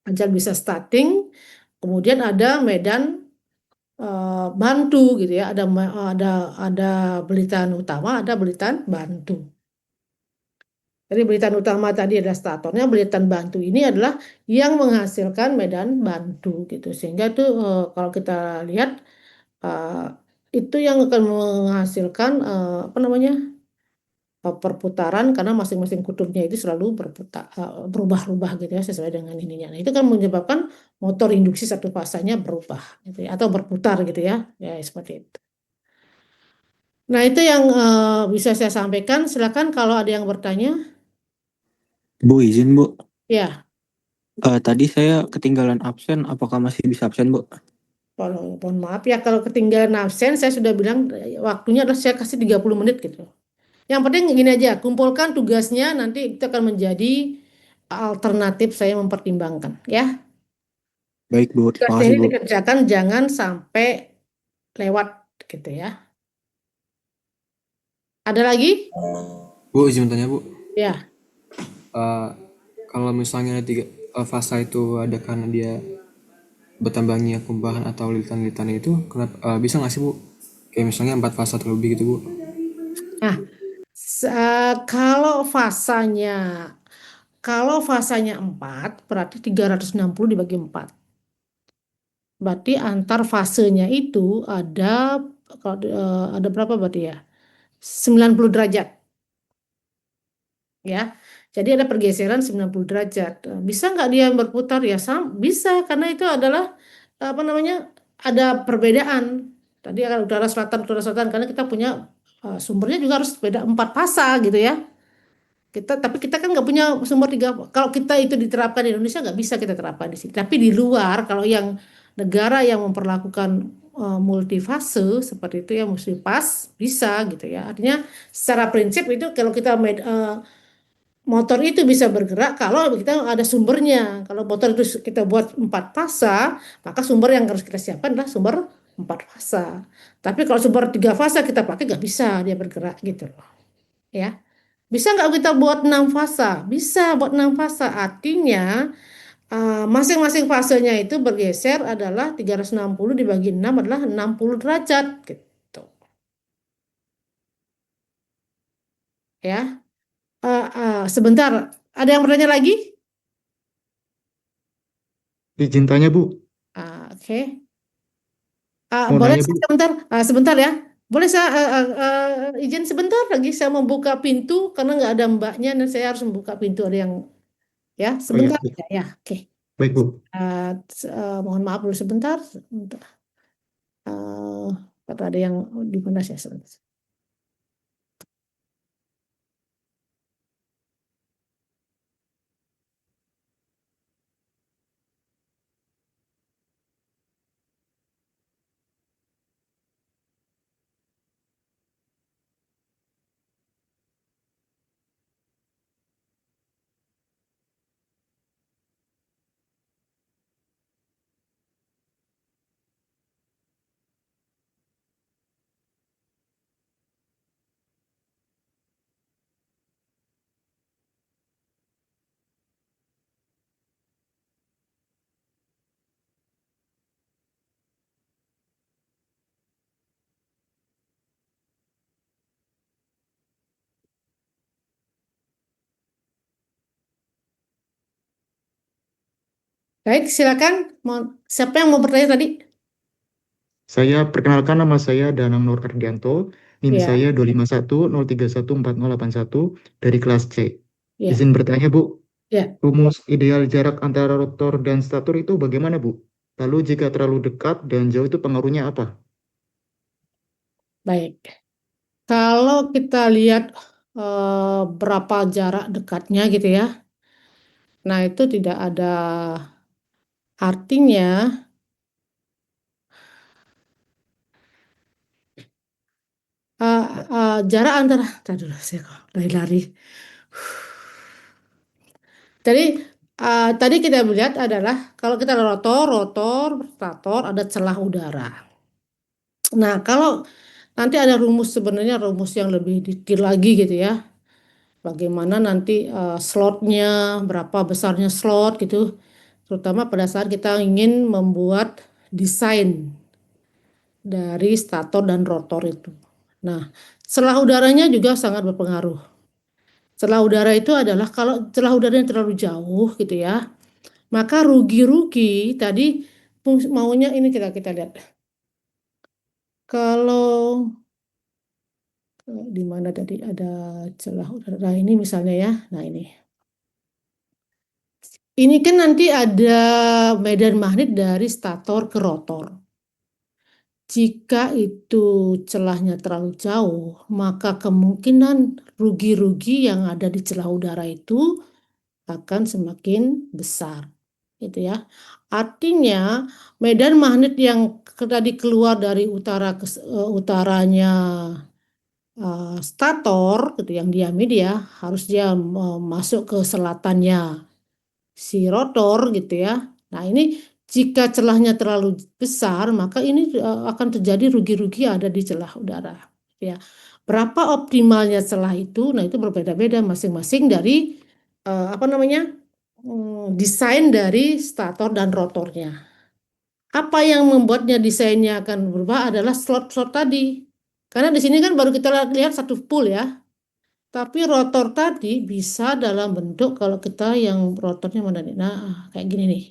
[SPEAKER 1] Agar bisa starting, kemudian ada medan bantu gitu ya, ada belitan utama, ada belitan bantu. Jadi belitan utama tadi adalah statornya, belitan bantu ini adalah yang menghasilkan medan bantu gitu. Sehingga itu kalau kita lihat uh, itu yang akan menghasilkan apa namanya perputaran karena masing-masing kutubnya itu selalu berubah-ubah gitu ya sesuai dengan ininya. Nah, itu kan menyebabkan motor induksi satu fasanya berubah gitu ya, atau berputar gitu ya. Ya seperti itu. Nah, itu yang bisa saya sampaikan. Silakan kalau ada yang bertanya.
[SPEAKER 7] Bu, izin Bu.
[SPEAKER 1] Ya,
[SPEAKER 7] Tadi saya ketinggalan absen, apakah masih bisa absen Bu?
[SPEAKER 1] mohon maaf ya kalau ketinggalan absen, saya sudah bilang waktunya adalah saya kasih 30 menit gitu. Yang penting gini aja, kumpulkan tugasnya, nanti itu akan menjadi alternatif saya mempertimbangkan ya.
[SPEAKER 7] Baik Bu, terima
[SPEAKER 1] Tugasnya
[SPEAKER 7] kasih
[SPEAKER 1] ini
[SPEAKER 7] Bu.
[SPEAKER 1] dikerjakan jangan sampai lewat gitu ya. Ada lagi?
[SPEAKER 8] Bu, izin tanya Bu.
[SPEAKER 1] Ya,
[SPEAKER 8] Eh, kalau misalnya tiga fasa itu ada karena dia bertambahnya kumparan atau lilitan-lilitan itu, kenapa bisa nggak sih Bu? Kayak misalnya 4 fasa terlebih gitu Bu.
[SPEAKER 1] nah kalau fasanya 4 berarti 360 dibagi 4. Berarti antar fasenya itu ada berapa berarti ya? 90 derajat. Ya. Jadi ada pergeseran 90 derajat. Bisa nggak dia berputar ya? Bisa karena itu adalah apa namanya? Ada perbedaan. Tadi akan utara selatan karena kita punya sumbernya juga harus beda 4 fasa gitu ya. Tapi kita kan nggak punya sumber tiga. Kalau kita itu diterapkan di Indonesia nggak bisa kita terapkan di sini. Tapi di luar kalau yang negara yang memperlakukan multifase seperti itu ya mesti pas bisa gitu ya. Artinya secara prinsip itu kalau kita motor itu bisa bergerak kalau kita ada sumbernya. Kalau motor itu kita buat 4 fasa, maka sumber yang harus kita siapkan adalah sumber 4 fasa. Tapi kalau sumber 3 fasa kita pakai nggak bisa dia bergerak gitu loh. Ya. Bisa nggak kita buat 6 fasa? Bisa buat 6 fasa. Artinya masing-masing fasenya itu bergeser adalah 360 dibagi 6 adalah 60 derajat gitu. ya. Sebentar, ada yang bertanya lagi?
[SPEAKER 7] Izin tanya, Bu.
[SPEAKER 1] Oke.
[SPEAKER 7] Mau
[SPEAKER 1] Boleh
[SPEAKER 7] nanya, Bu.
[SPEAKER 1] saya sebentar, sebentar ya. Boleh saya izin sebentar lagi, saya membuka pintu karena nggak ada mbaknya dan saya harus membuka pintu. Ada yang ya
[SPEAKER 7] Oh ya,
[SPEAKER 1] sebentar
[SPEAKER 7] baik.
[SPEAKER 1] ya. Oke.
[SPEAKER 7] Baik, Bu.
[SPEAKER 1] Mohon maaf dulu sebentar. Sebentar. Kata ada yang di mana saya sebentar. Baik, silakan. Siapa yang mau bertanya tadi?
[SPEAKER 7] Saya perkenalkan, nama saya Danang Nur Ardianto. NIM
[SPEAKER 1] Ya,
[SPEAKER 7] saya 25103140881 dari kelas C.
[SPEAKER 1] ya,
[SPEAKER 7] Izin bertanya, Bu.
[SPEAKER 1] ya.
[SPEAKER 7] Rumus ideal jarak antara rotor dan stator itu bagaimana, Bu? Lalu jika terlalu dekat dan jauh itu pengaruhnya apa?
[SPEAKER 1] Baik. Kalau kita lihat berapa jarak dekatnya gitu ya. Nah, itu tidak ada artinya jarak antara. Tadi dulu saya kok lari-lari. Jadi tadi kita lihat adalah kalau kita ada rotor, stator, ada celah udara. Nah, kalau nanti ada rumus sebenarnya rumus yang lebih detail lagi gitu ya. Bagaimana nanti slotnya, berapa besarnya slot gitu. Terutama pada saat kita ingin membuat desain dari stator dan rotor itu. Nah, celah udaranya juga sangat berpengaruh. Celah udara itu adalah kalau celah udaranya terlalu jauh gitu ya, maka rugi-rugi tadi maunya ini kita lihat. Kalau di mana tadi ada celah udara ini misalnya ya. Nah, ini. Ini kan nanti ada medan magnet dari stator ke rotor. Jika itu celahnya terlalu jauh, maka kemungkinan rugi-rugi yang ada di celah udara itu akan semakin besar. Gitu ya. Artinya medan magnet yang tadi keluar dari utaranya stator gitu yang diambil dia harus dia masuk ke selatannya si rotor gitu ya. Nah, ini jika celahnya terlalu besar, maka ini akan terjadi rugi-rugi yang ada di celah udara. Ya, berapa optimalnya celah itu? Nah, itu berbeda-beda masing-masing dari apa namanya desain dari stator dan rotornya. Apa yang membuatnya desainnya akan berubah adalah slot-slot tadi. Karena di sini kan baru kita lihat satu pool ya. Tapi rotor tadi bisa dalam bentuk kalau kita yang rotornya mana nih? Nah, kayak gini nih.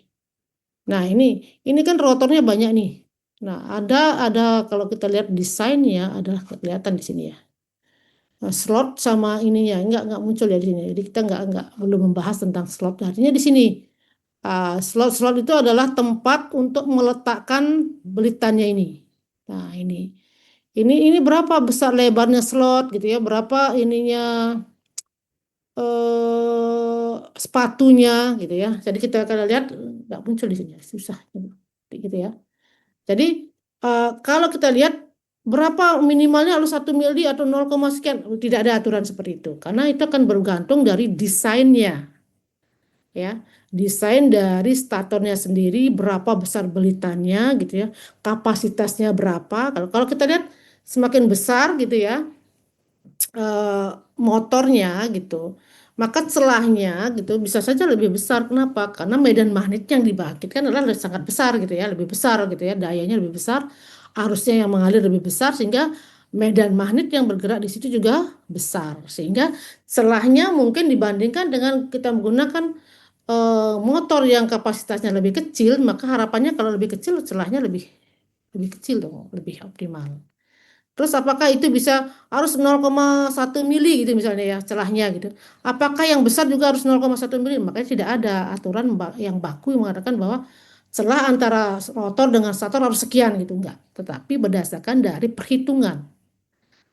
[SPEAKER 1] Nah, ini kan rotornya banyak nih. Nah, ada kalau kita lihat desainnya adalah kelihatan di sini ya. Nah, slot sama ininya nggak muncul ya di sini. Jadi kita nggak belum membahas tentang slot. Artinya di sini slot-slot itu adalah tempat untuk meletakkan belitannya ini. Nah, ini berapa besar lebarnya slot gitu ya? Berapa ininya sepatunya gitu ya. Jadi kita akan lihat nggak muncul di sini, susah gitu ya. Jadi kalau kita lihat berapa minimalnya harus 1 mili atau 0, sekian, tidak ada aturan seperti itu karena itu akan bergantung dari desainnya ya. Desain dari statornya sendiri berapa besar belitannya gitu ya. Kapasitasnya berapa. Kalau kita lihat semakin besar gitu ya motornya gitu, maka celahnya gitu bisa saja lebih besar. Kenapa? Karena medan magnet yang dibangkitkan adalah sangat besar gitu ya, lebih besar gitu ya, dayanya lebih besar, arusnya yang mengalir lebih besar sehingga medan magnet yang bergerak di situ juga besar. Sehingga celahnya mungkin dibandingkan dengan kita menggunakan motor yang kapasitasnya lebih kecil, maka harapannya kalau lebih kecil celahnya lebih lebih kecil dong, lebih optimal. Terus apakah itu bisa harus 0,1 mili gitu misalnya ya celahnya gitu. Apakah yang besar juga harus 0,1 mili? Makanya tidak ada aturan yang baku yang mengatakan bahwa celah antara rotor dengan stator harus sekian gitu enggak. Tetapi berdasarkan dari perhitungan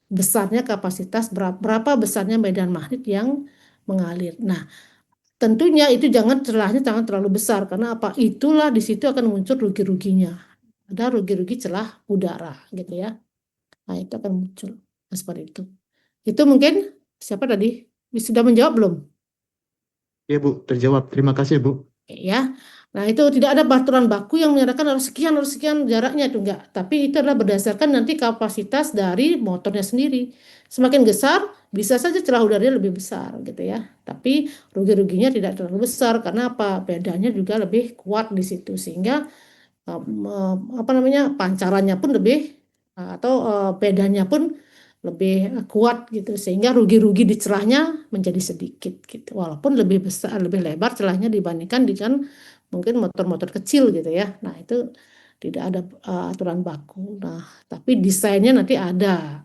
[SPEAKER 1] besarnya kapasitas berapa besarnya medan magnet yang mengalir. Nah, tentunya itu celahnya jangan terlalu besar karena apa? Itulah di situ akan muncul rugi-ruginya. Ada rugi-rugi celah udara gitu ya. Nah, itu akan muncul. Nah, seperti itu. Itu mungkin siapa tadi? Sudah menjawab belum?
[SPEAKER 7] Ya Bu, terjawab. Terima kasih Bu.
[SPEAKER 1] Oke, ya. Nah, itu tidak ada peraturan baku yang menyatakan harus sekian jaraknya itu enggak. Tapi itu adalah berdasarkan nanti kapasitas dari motornya sendiri. Semakin besar, bisa saja celah udaranya lebih besar gitu ya. Tapi rugi-ruginya tidak terlalu besar karena apa? Pedanya juga lebih kuat di situ sehingga apa namanya? Pancarannya pun lebih atau pedanya pun lebih kuat gitu sehingga rugi-rugi di celahnya menjadi sedikit gitu walaupun lebih besar lebih lebar celahnya dibandingkan dengan mungkin motor-motor kecil gitu ya. Nah itu tidak ada aturan baku. Nah tapi desainnya nanti ada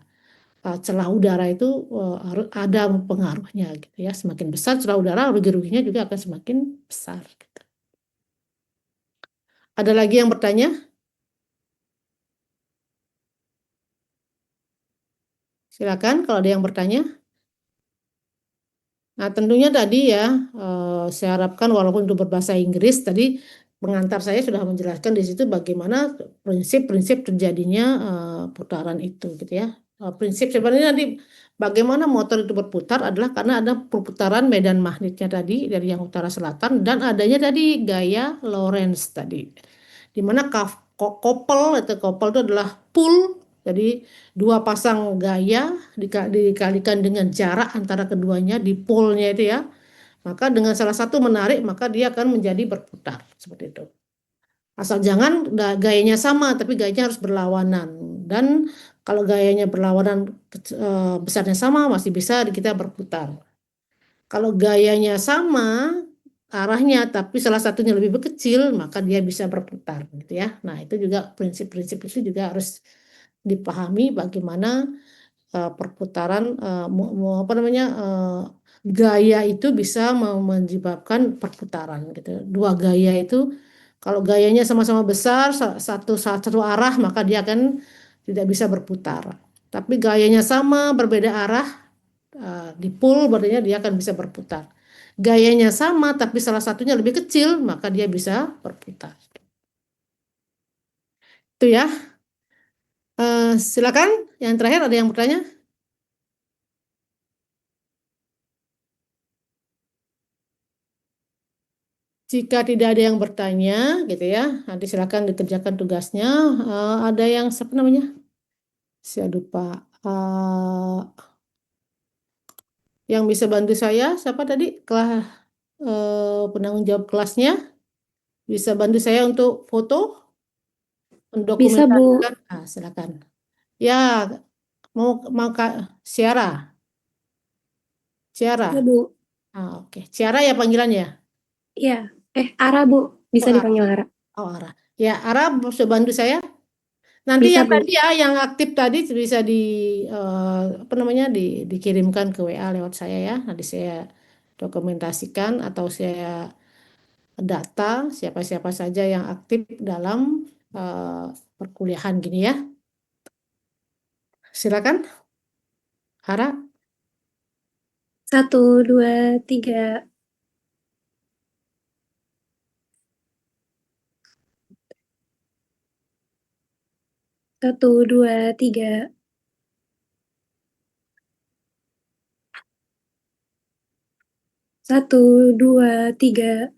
[SPEAKER 1] celah udara itu harus ada pengaruhnya gitu ya, semakin besar celah udara rugi-ruginya juga akan semakin besar gitu. Ada lagi yang bertanya? Silakan kalau ada yang bertanya. Nah, tentunya tadi ya, saya harapkan walaupun itu berbahasa Inggris, tadi pengantar saya sudah menjelaskan di situ bagaimana prinsip-prinsip terjadinya putaran itu, gitu ya. Prinsip sebenarnya nanti bagaimana motor itu berputar adalah karena ada perputaran medan magnetnya tadi dari yang utara selatan dan adanya tadi gaya Lorentz tadi, di mana couple itu adalah pull, jadi dua pasang gaya dikalikan dengan jarak antara keduanya di pole-nya itu ya. Maka dengan salah satu menarik maka dia akan menjadi berputar seperti itu. Asal jangan gayanya sama tapi gayanya harus berlawanan. Dan kalau gayanya berlawanan besarnya sama masih bisa kita berputar. Kalau gayanya sama arahnya tapi salah satunya lebih kecil maka dia bisa berputar gitu ya. Nah, itu juga prinsip-prinsip itu juga harus dipahami bagaimana perputaran apa namanya gaya itu bisa menyebabkan perputaran gitu. Dua gaya itu kalau gayanya sama-sama besar satu arah maka dia akan tidak bisa berputar. Tapi gayanya sama berbeda arah di pull berarti dia akan bisa berputar. Gayanya sama tapi salah satunya lebih kecil maka dia bisa berputar. Itu ya. Silakan yang terakhir ada yang bertanya? Jika tidak ada yang bertanya, gitu ya, nanti silakan dikerjakan tugasnya. Ada yang siapa namanya? Saya lupa. Yang bisa bantu saya, siapa tadi? Penanggung jawab kelasnya bisa bantu saya untuk foto,
[SPEAKER 9] Bisa, Bu.
[SPEAKER 1] mendokumentasikan. Silakan. Ya, mau Kak Ciara, Ciara.
[SPEAKER 9] Ya, Bu.
[SPEAKER 1] Oke, Ciara ya panggilannya.
[SPEAKER 9] Iya. Ara, Bu. Bisa
[SPEAKER 1] Oh,
[SPEAKER 9] dipanggil Ara.
[SPEAKER 1] Ara. Ya, Ara bisa bantu saya. Nanti
[SPEAKER 9] Bisa,
[SPEAKER 1] yang
[SPEAKER 9] Bu.
[SPEAKER 1] tadi ya, yang aktif tadi bisa apa namanya dikirimkan ke WA lewat saya ya. Nanti saya dokumentasikan atau saya data siapa-siapa saja yang aktif dalam perkuliahan gini ya. Silakan, Ara.
[SPEAKER 9] 1, 2, 3. 1, 2, 3. 1, 2, 3.